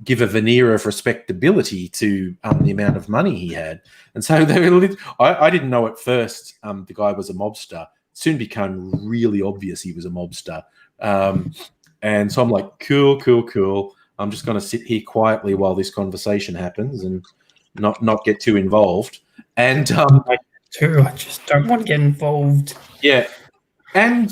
give a veneer of respectability to the amount of money he had. And so I didn't know at first the guy was a mobster. It soon became really obvious he was a mobster. And so I'm like, cool. I'm just going to sit here quietly while this conversation happens and not get too involved. And I just don't want to get involved. Yeah. And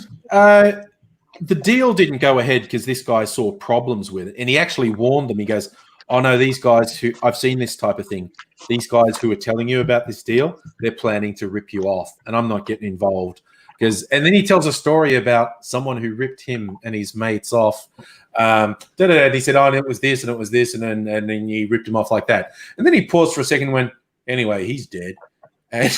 the deal didn't go ahead because this guy saw problems with it. And he actually warned them. He goes, oh, no, these guys who – I've seen this type of thing. These guys who are telling you about this deal, they're planning to rip you off, and I'm not getting involved. And then he tells a story about someone who ripped him and his mates off. And he said, oh, and it was this, and it was this, and then he ripped him off like that. And then he paused for a second and went, anyway, he's dead. And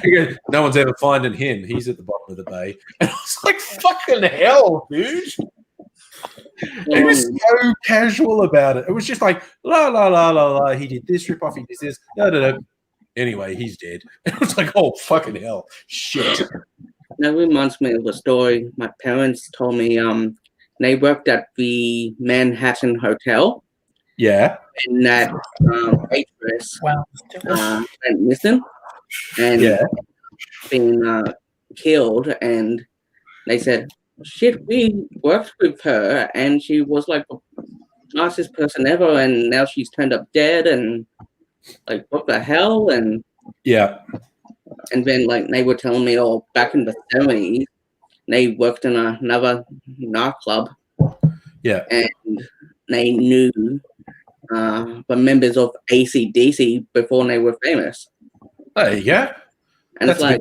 he goes, no one's ever finding him. He's at the bottom of the bay. And I was like, fucking hell, dude. He was so casual about it. It was just like, la, la, la, la, la. He did this, rip off, he did this. No. Anyway, he's dead. It was like, oh, fucking hell. Shit. That reminds me of a story my parents told me. They worked at the Manhattan Hotel. Yeah. And that waitress went missing and been killed. And they said, shit, we worked with her and she was like the nicest person ever, and now she's turned up dead, and like, what the hell? And then like they were telling me, oh, back in the 70s, they worked in another nightclub. Yeah. And they knew the members of AC/DC before they were famous. There you go. And it's like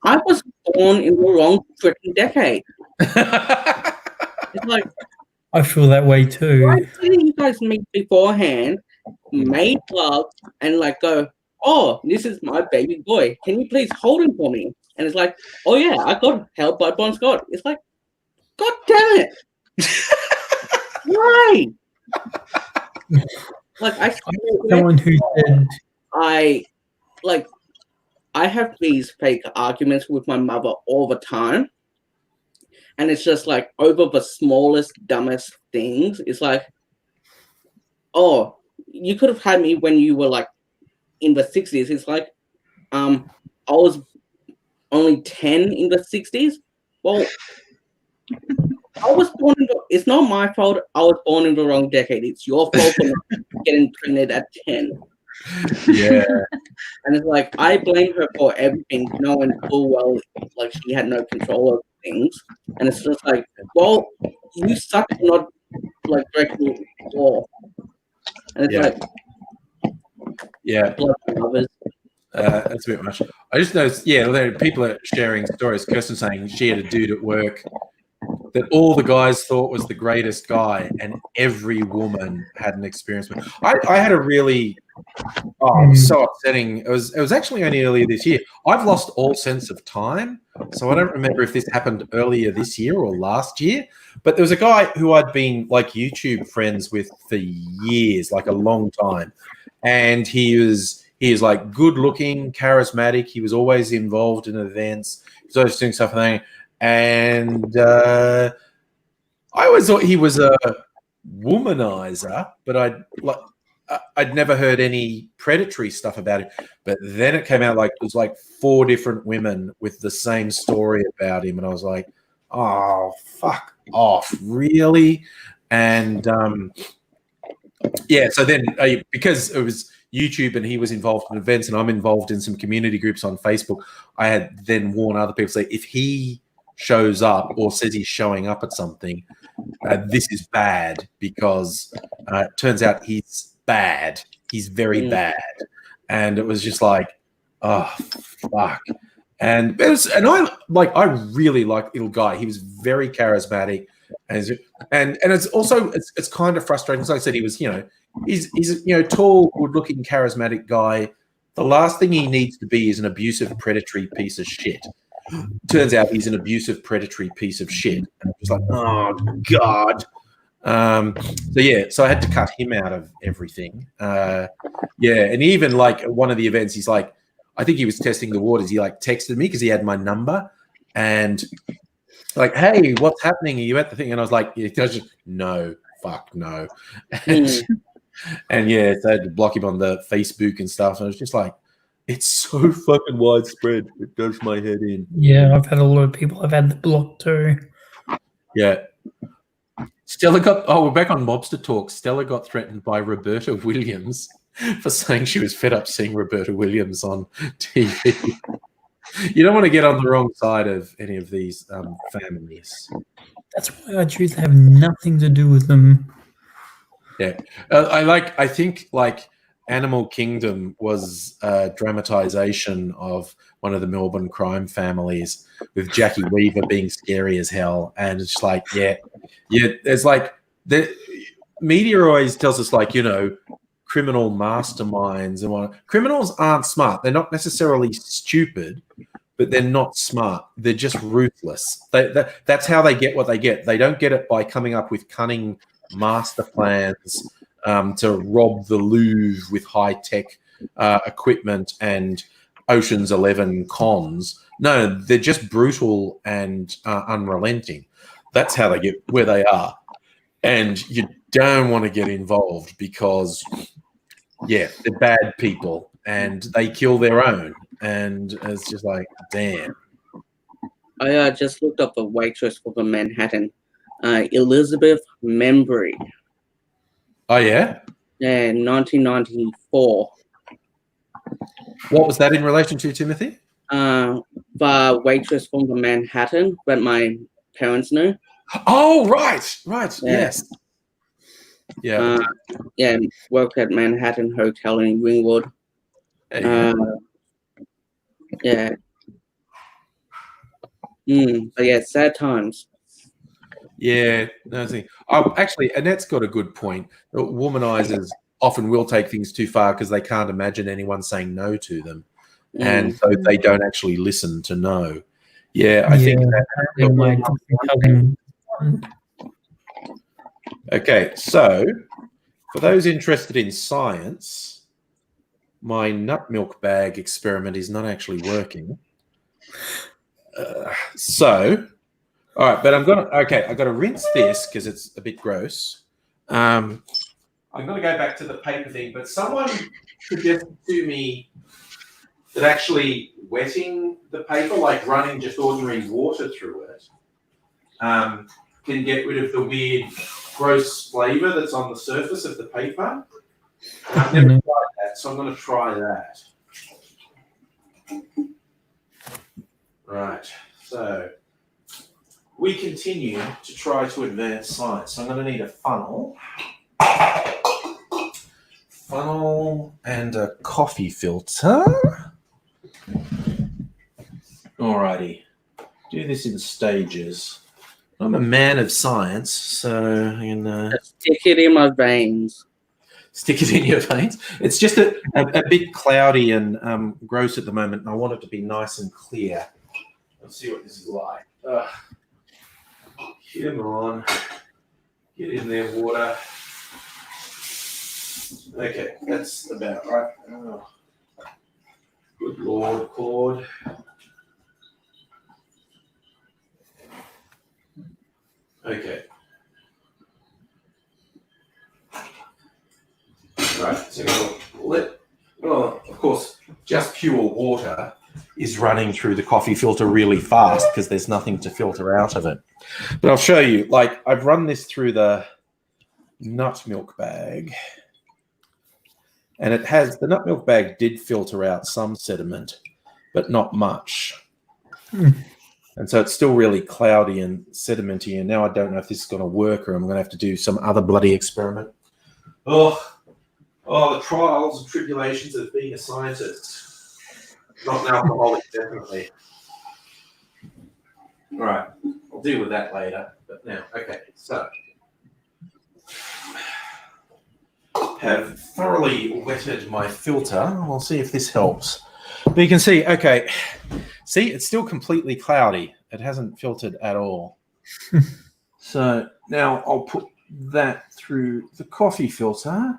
I was born in the wrong freaking decade. It's like I feel that way too. Why didn't you guys meet beforehand, made love, and like go, oh, this is my baby boy. Can you please hold him for me? And it's like, oh yeah, I got held by Bon Scott. It's like, God damn it. Why? Like someone who said I have these fake arguments with my mother all the time. And it's just like over the smallest, dumbest things. It's like, oh, you could have had me when you were like in the 60s. It's like, I was only 10 in the 60s. Well, I was born it's not my fault I was born in the wrong decade. It's your fault for not getting pregnant at 10. Yeah. And it's like, I blame her for everything, knowing full well like she had no control over things. And it's just like, well, you suck at not like breaking the law. And it's like, that's a bit much. I just noticed, people are sharing stories. Kirsten saying she had a dude at work that all the guys thought was the greatest guy, and every woman had an experience with. I had a really it was so upsetting. It was actually only earlier this year. I've lost all sense of time, so I don't remember if this happened earlier this year or last year. But there was a guy who I'd been like YouTube friends with for years, like a long time, and he is like good looking, charismatic. He was always involved in events. He was always doing stuff, and I always thought he was a womanizer, but I'd never heard any predatory stuff about him. But then it came out like it was like 4 different women with the same story about him, and I was like, oh, fuck off, really? And so then because it was YouTube and he was involved in events and I'm involved in some community groups on Facebook, I had then warned other people, say, if he shows up or says he's showing up at something, this is bad, because it turns out he's bad. He's very bad. And it was just like, oh, fuck. And I really like little guy. He was very charismatic, and it's also it's kind of frustrating. As I said, he was he's tall, good-looking, charismatic guy. The last thing he needs to be is an abusive, predatory piece of shit. Turns out he's an abusive, predatory piece of shit. And I'm just like, oh god. So I had to cut him out of everything. And even like one of the events, he's like, I think he was testing the waters. He like texted me because he had my number and like, hey, what's happening? Are you at the thing? And I was like, no, fuck no. And so I had to block him on the Facebook and stuff. And I was just like, it's so fucking widespread. It does my head in. Yeah, I've had a lot of people I've had the block too. Yeah. Stella we're back on Mobster Talk. Stella got threatened by Roberta Williams for saying she was fed up seeing Roberta Williams on TV. You don't want to get on the wrong side of any of these families. That's why I choose to have nothing to do with them. Yeah. I think Animal Kingdom was a dramatization of one of the Melbourne crime families with Jackie Weaver being scary as hell. And it's like, there's like the media always tells us criminal masterminds and what. Criminals aren't smart. They're not necessarily stupid, but they're not smart. They're just ruthless. That's how they get what they get. They don't get it by coming up with cunning master plans to rob the Louvre with high-tech equipment and Ocean's 11 cons. No, they're just brutal and unrelenting. That's how they get where they are. And you don't want to get involved because, they're bad people and they kill their own. And it's just like, damn. I just looked up a waitress for the Manhattan, Elizabeth Membry. Oh, yeah? Yeah, 1994. What was that in relation to, Timothy? The waitress from the Manhattan that my parents knew. Oh, right, yes. Yeah. Worked at Manhattan Hotel in Ringwood. But sad times. Yeah, actually, Annette's got a good point. Womanizers often will take things too far because they can't imagine anyone saying no to them, and so they don't actually listen to no. Yeah, I think that. Okay, so for those interested in science, my nut milk bag experiment is not actually working. All right, but I've got to rinse this because it's a bit gross. I'm going to go back to the paper thing, but someone suggested to me that actually wetting the paper, like running just ordinary water through it, can get rid of the weird, gross flavor that's on the surface of the paper. I've never tried that, so I'm going to try that. Right, so we continue to try to advance science. So I'm going to need a funnel and a coffee filter. Alrighty, do this in stages. I'm a man of science, so I can stick it in my veins. Stick it in your veins. It's just a bit cloudy and gross at the moment, and I want it to be nice and clear. Let's see what this is like. Come on. Get in there, water. Okay, that's about right. Oh. Good Lord, Claude. Okay. Right, so of course, just pure water is running through the coffee filter really fast because there's nothing to filter out of it. But I'll show you, like I've run this through the nut milk bag, and the nut milk bag did filter out some sediment, but not much. And so it's still really cloudy and sedimenty, and now I don't know if this is going to work or I'm going to have to do some other bloody experiment. Oh, the trials and tribulations of being a scientist. Not an alcoholic, definitely. All right, I'll deal with that later. But now, okay, so have thoroughly wetted my filter. We'll see if this helps. But you can see, okay, see, it's still completely cloudy. It hasn't filtered at all. So now I'll put that through the coffee filter,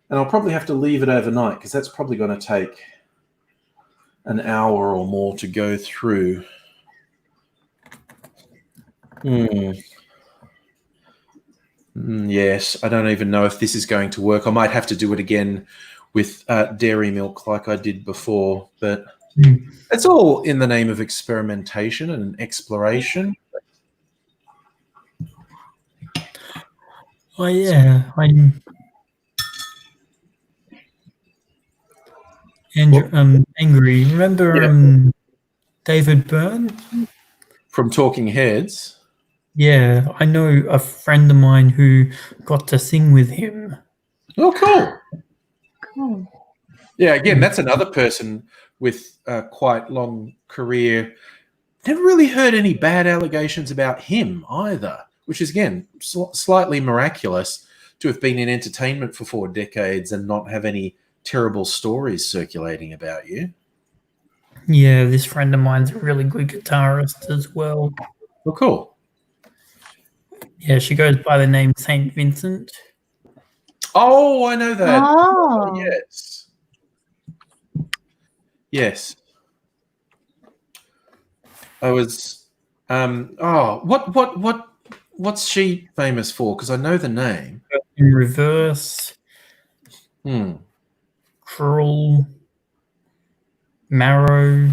and I'll probably have to leave it overnight because that's probably going to take an hour or more to go through. Yes, I don't even know if this is going to work. I might have to do it again with dairy milk like I did before, but it's all in the name of experimentation and exploration. Oh yeah, I'm angry. Remember David Byrne from Talking Heads? Yeah, I know a friend of mine who got to sing with him. Oh, cool. Cool. Yeah, again, that's another person with a quite long career. Never really heard any bad allegations about him either, which is, again, slightly miraculous to have been in entertainment for 4 decades and not have any terrible stories circulating about you. Yeah, this friend of mine's a really good guitarist as well. Oh, cool. Yeah, she goes by the name Saint Vincent. Oh, I know that. Oh. Yes. Yes. I was what's she famous for? Because I know the name. In Reverse. Cruel. Marrow.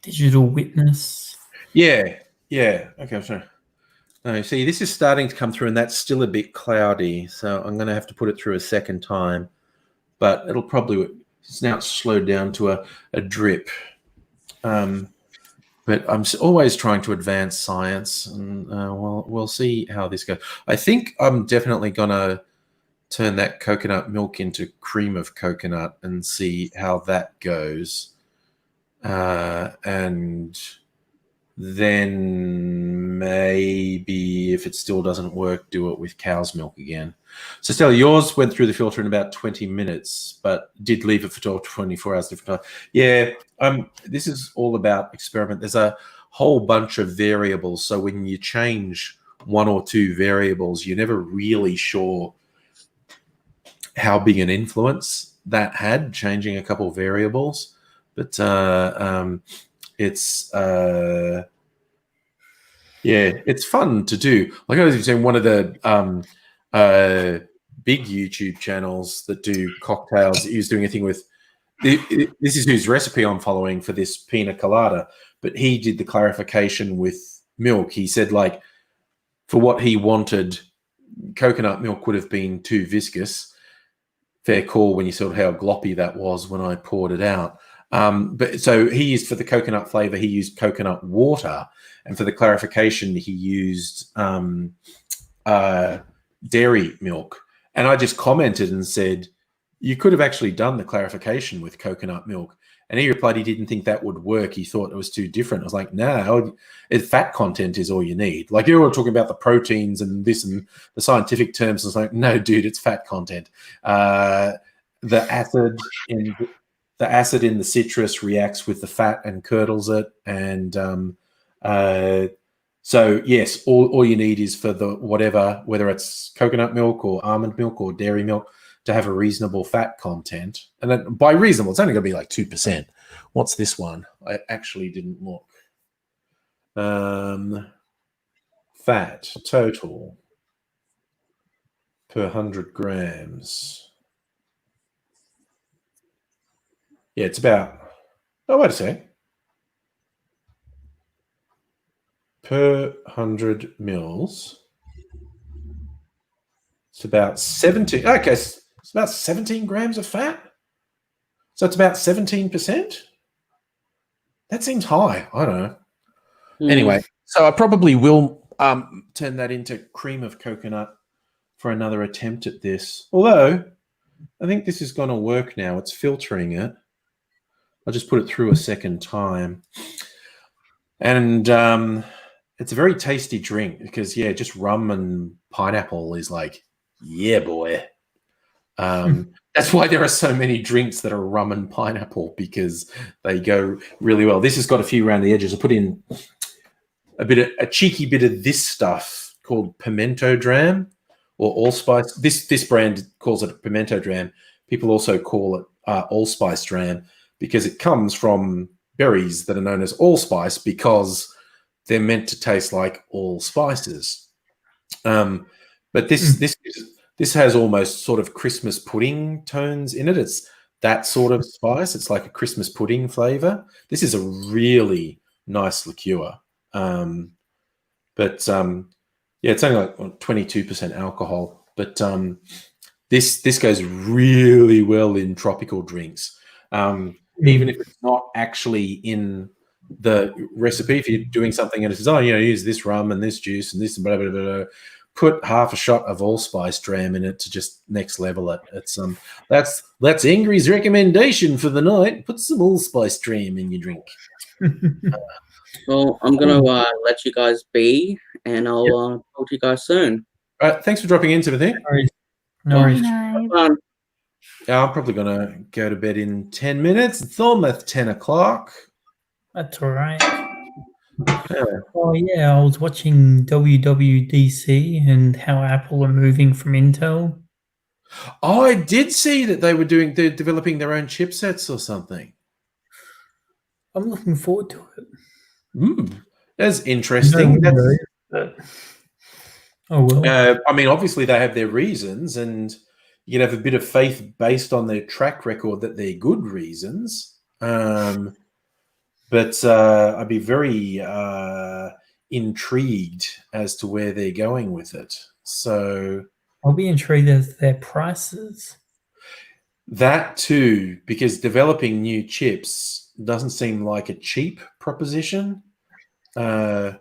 Digital Witness. Yeah. Okay, I'm sorry. No, see, this is starting to come through, and that's still a bit cloudy, so I'm going to have to put it through a second time. But it'll probably it's now slowed down to a drip. But I'm always trying to advance science, and we'll see how this goes. I think I'm definitely going to turn that coconut milk into cream of coconut and see how that goes. And then maybe if it still doesn't work, do it with cow's milk again. So Stella, yours went through the filter in about 20 minutes, but did leave it for 24 hours different time. Yeah, this is all about experiment. There's a whole bunch of variables. So when you change 1 or 2 variables, you're never really sure how big an influence that had, changing a couple of variables. But it's it's fun to do. Like I was saying, one of the big YouTube channels that do cocktails, he was doing a thing with this is whose recipe I'm following for this pina colada, but he did the clarification with milk. He said, like, for what he wanted, coconut milk would have been too viscous. Fair call when you saw how gloppy that was when I poured it out. But so he used, for the coconut flavor, he used coconut water, and for the clarification, he used dairy milk. And I just commented and said, you could have actually done the clarification with coconut milk, And he replied he didn't think that would work. He thought it was too different. I was like, no, fat content is all you need. Like, you were talking about the proteins and this and the scientific terms. I was like, no, dude, it's fat content. The acid in the citrus reacts with the fat and curdles it. And so, yes, all you need is for the whether it's coconut milk or almond milk or dairy milk, to have a reasonable fat content. And then by reasonable, it's only going to be like 2%. What's this one? I actually didn't look. Fat total per 100 grams. Yeah, it's about, oh, wait a sec. Per 100 mils, it's about 17. Okay, it's about 17 grams of fat. So it's about 17%. That seems high. I don't know. Anyway, so I probably will turn that into cream of coconut for another attempt at this. Although, I think this is going to work now. It's filtering it. I'll just put it through a second time. And it's a very tasty drink because, yeah, just rum and pineapple is like, yeah, boy. That's why there are so many drinks that are rum and pineapple, because they go really well. This has got a few around the edges. I put in a cheeky bit of this stuff called pimento dram or allspice. This brand calls it pimento dram. People also call it allspice dram because it comes from berries that are known as allspice because they're meant to taste like all spices. But this has almost sort of Christmas pudding tones in it. It's that sort of spice. It's like a Christmas pudding flavor. This is a really nice liqueur. Yeah, it's only like 22% alcohol. But this goes really well in tropical drinks. Even if it's not actually in the recipe, if you're doing something and it says, use this rum and this juice and this and blah, blah, blah, blah, put half a shot of allspice dram in it to just next level it. It's that's Ingrid's recommendation for the night. Put some allspice dram in your drink. Well, I'm gonna let you guys be, and I'll talk to you guys soon. All right, thanks for dropping in, Timothy. No worries. Yeah, I'm probably gonna go to bed in 10 minutes. It's almost 10 o'clock. That's all right. Oh yeah, I was watching WWDC and how Apple are moving from Intel. Oh, I did see that they're developing their own chipsets or something. I'm looking forward to it. That's interesting. Oh well. I mean, obviously they have their reasons, and you can have a bit of faith based on their track record that they're good reasons. But I'd be very intrigued as to where they're going with it. So I'll be intrigued as their prices. That too, because developing new chips doesn't seem like a cheap proposition. No,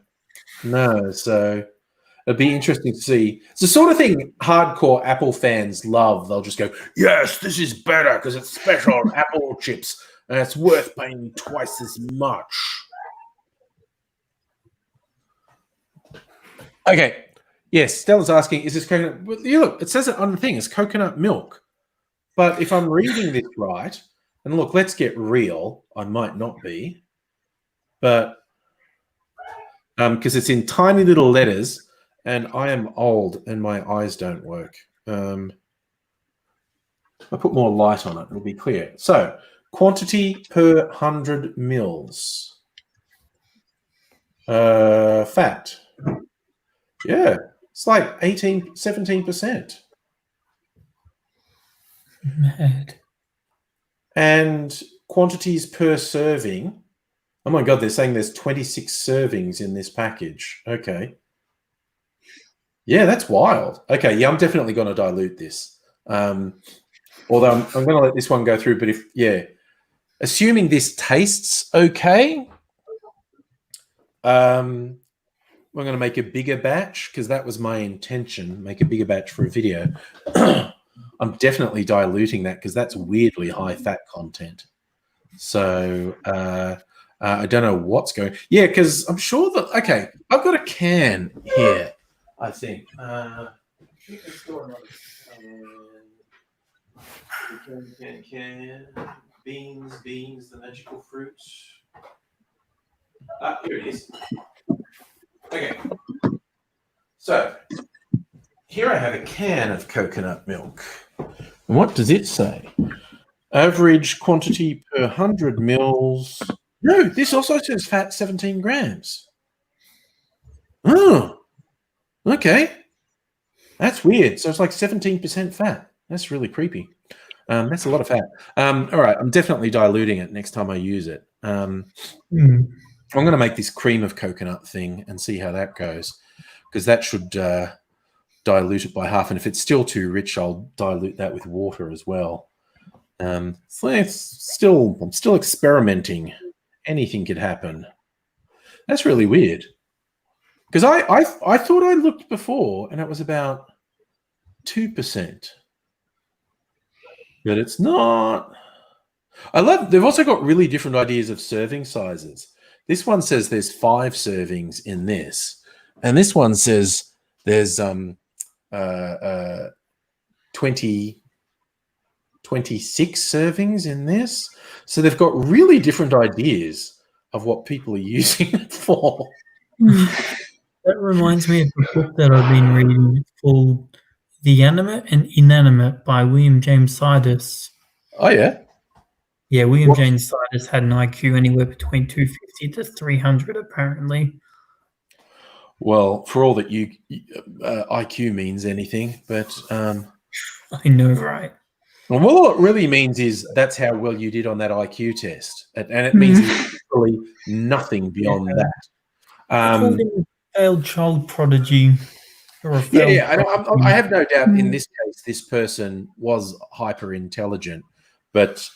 so it'd be interesting to see. It's the sort of thing hardcore Apple fans love. They'll just go, yes, this is better because it's special Apple chips. And it's worth paying twice as much. Okay. Yes, Stella's asking, is this coconut? Well, look, it says it on the thing. It's coconut milk. But if I'm reading this right, and look, let's get real. I might not be. But because it's in tiny little letters, and I am old and my eyes don't work. I'll put more light on it. It'll be clear. So, quantity per 100 mils. Fat. Yeah, it's like 17%. Mad. And quantities per serving. Oh my God, they're saying there's 26 servings in this package. Okay. Yeah, that's wild. Okay, yeah, I'm definitely going to dilute this. Although I'm going to let this one go through, but assuming this tastes okay, we're going to make a bigger batch because that was my intention, make a bigger batch for a video. I'm definitely diluting that because that's weirdly high fat content. So I don't know what's going. Yeah, because I'm sure that. Okay, I've got a can here. I think. Let's go another can. Beans, the magical fruit. Here it is. Okay. So here I have a can of coconut milk. And what does it say? Average quantity per 100 mils. No, this also says fat 17 grams. Oh, okay. That's weird. So it's like 17% fat. That's really creepy. That's a lot of fat. All right, I'm definitely diluting it next time I use it. I'm going to make this cream of coconut thing and see how that goes, because that should dilute it by half. And if it's still too rich, I'll dilute that with water as well. So I'm still experimenting. Anything could happen. That's really weird. Because I thought I looked before and it was about 2%. But it's not. They've also got really different ideas of serving sizes. This one says there's 5 servings in this. And this one says there's 26 servings in this. So they've got really different ideas of what people are using it for. That reminds me of a book that I've been reading. It's called The Animate and Inanimate by William James Sidis. Oh, yeah? Yeah, William James Sidis had an IQ anywhere between 250 to 300, apparently. Well, for all that IQ means anything, but... I know, right? Well, all it really means is that's how well you did on that IQ test. And it means literally nothing beyond that. Failed child prodigy. Or a failed I have no doubt in this case this person was hyper intelligent, but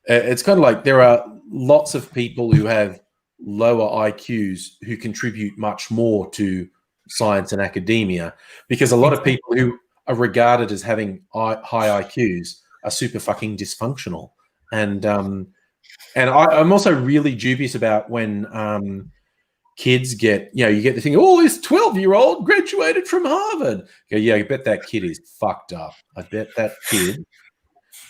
it's kind of like there are lots of people who have lower IQs who contribute much more to science and academia, because a lot of people who are regarded as having high IQs are super fucking dysfunctional, and I'm also really dubious about when kids get, you get the thing, oh, this 12-year-old graduated from Harvard. Go, yeah, I bet that kid is fucked up. I bet that kid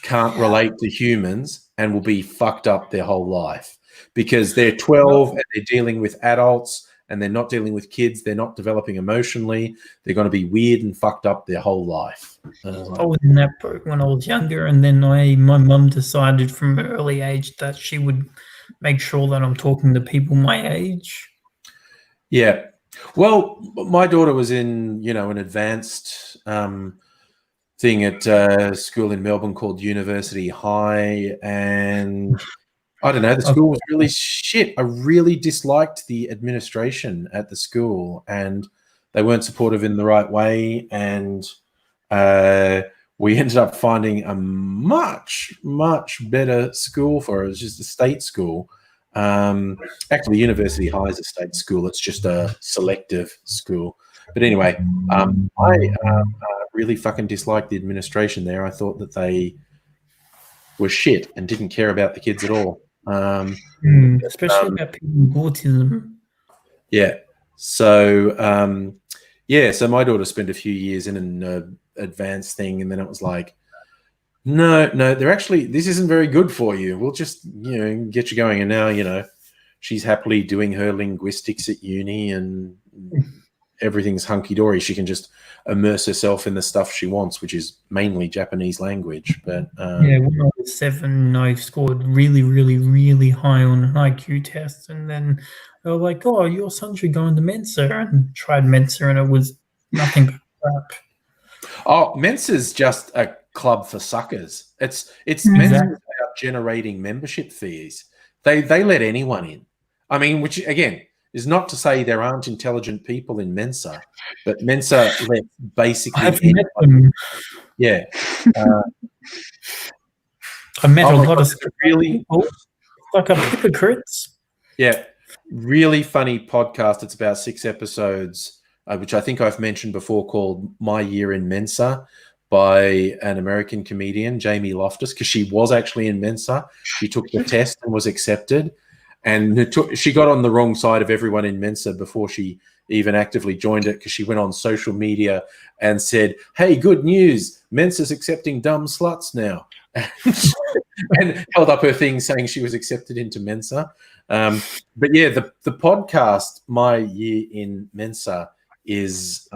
can't relate to humans and will be fucked up their whole life, because they're 12 and they're dealing with adults and they're not dealing with kids. They're not developing emotionally. They're going to be weird and fucked up their whole life. I was in that boat when I was younger, and then my mum decided from an early age that she would make sure that I'm talking to people my age. Yeah. Well, my daughter was in, an advanced thing at a school in Melbourne called University High, and I don't know, the school was really shit. I really disliked the administration at the school, and they weren't supportive in the right way, and we ended up finding a much, much better school for her. It was just a state school. Actually, University High is a state school. It's just a selective school. But anyway, I really fucking disliked the administration there. I thought that they were shit and didn't care about the kids at all. Especially about people with autism. Yeah. So, so my daughter spent a few years in an advanced thing, and then it was like, no, this isn't very good for you. We'll just, get you going. And now, she's happily doing her linguistics at uni and everything's hunky-dory. She can just immerse herself in the stuff she wants, which is mainly Japanese language. But when I was 7, I scored really, really, really high on an IQ test. And then they were like, oh, your son should go into Mensa. And tried Mensa, and it was nothing but crap. Oh, Mensa's just a club for suckers. It's Mensa about generating membership fees. They let anyone in. I mean, which again is not to say there aren't intelligent people in Mensa, but Mensa let basically met them. Yeah. I met a lot of really people, like hypocrites. Yeah, really funny podcast. It's about 6 episodes, which I think I've mentioned before, called My Year in Mensa. by an American comedian, Jamie Loftus, because she was actually in Mensa. She took the test and was accepted. And she got on the wrong side of everyone in Mensa before she even actively joined it, because she went on social media and said, "Hey, good news, Mensa's accepting dumb sluts now." And held up her thing saying she was accepted into Mensa. But yeah, the podcast, My Year in Mensa, is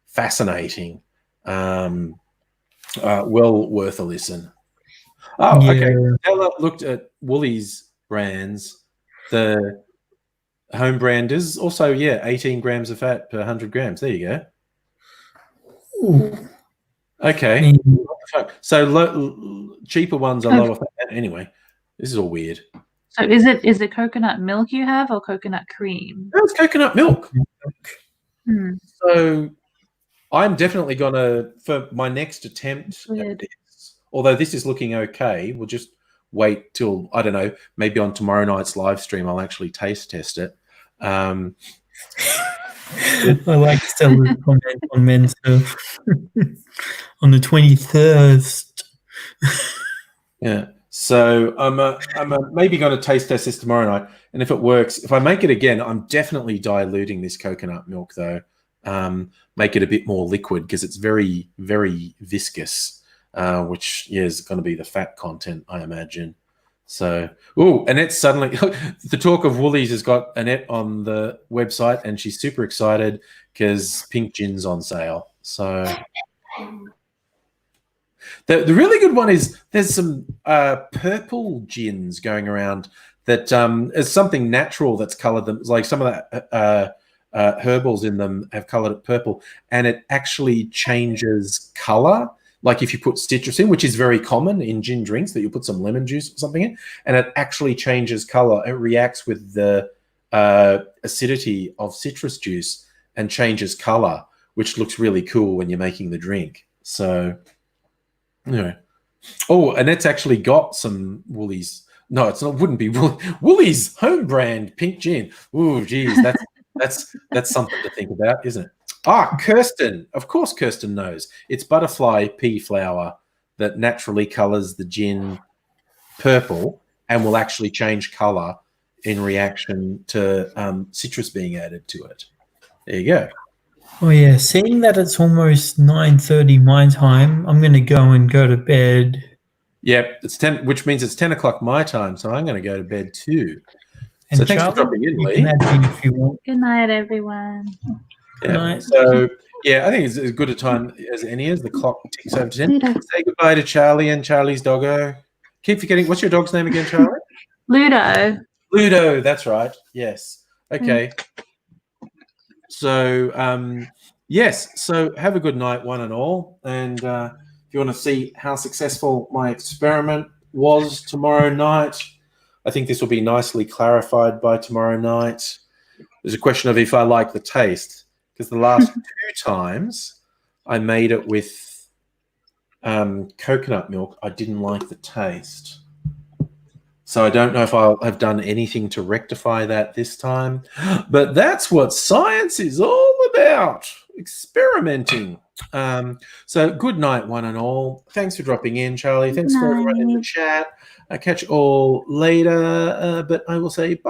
fascinating. Well worth a listen. Oh, Yeah. okay. Ella looked at Woolies brands. The home brand is also, 18 grams of fat per 100 grams. There you go. Ooh. Okay. So cheaper ones are lower fat. Anyway, this is all weird. So is it coconut milk you have or coconut cream? No, it's coconut milk. Hmm. So I'm definitely going to, for my next attempt at this, although this is looking okay, we'll just wait till, I don't know, maybe on tomorrow night's live stream, I'll actually taste test it. I like Stella's comment on men's stuff on the 23rd. Yeah. So I'm maybe going to taste test this tomorrow night, and if it works, if I make it again, I'm definitely diluting this coconut milk though. Make it a bit more liquid, because it's very, very viscous, which is going to be the fat content, I imagine. So, Annette's suddenly the talk of Woolies has got Annette on the website, and she's super excited because pink gin's on sale. So. The really good one is there's some purple gins going around that is something natural that's coloured them. Like some of the herbals in them have coloured it purple, and it actually changes colour. Like if you put citrus in, which is very common in gin drinks, that you put some lemon juice or something in, and it actually changes colour. It reacts with the acidity of citrus juice and changes colour, which looks really cool when you're making the drink. So... Anyway. And it's actually got some Woolies. No, it's not. Wouldn't be Woolies home brand pink gin. Oh, geez, that's something to think about, isn't it? Kirsten. Of course, Kirsten knows. It's butterfly pea flower that naturally colors the gin purple and will actually change color in reaction to citrus being added to it. There you go. Oh yeah, seeing that it's almost 9:30 my time, I'm going to go to bed. Yep, it's 10, which means it's 10 o'clock my time, so I'm going to go to bed too. And so thanks for dropping in, Lee. If you want. Good night, everyone. Yeah. Good night. So I think it's as good a time as any as the clock ticks over to 10. Say goodbye to Charlie and Charlie's doggo. Keep forgetting. What's your dog's name again, Charlie? Ludo. Ludo, that's right. Yes. Okay. So, yes. So have a good night, one and all. And if you want to see how successful my experiment was tomorrow night, I think this will be nicely clarified by tomorrow night. There's a question of if I like the taste, because the last 2 times I made it with coconut milk, I didn't like the taste. So I don't know if I'll have done anything to rectify that this time. But that's what science is all about, experimenting. So good night, one and all. Thanks for dropping in, Charlie. Thanks for everyone in the chat. I'll catch you all later, but I will say bye.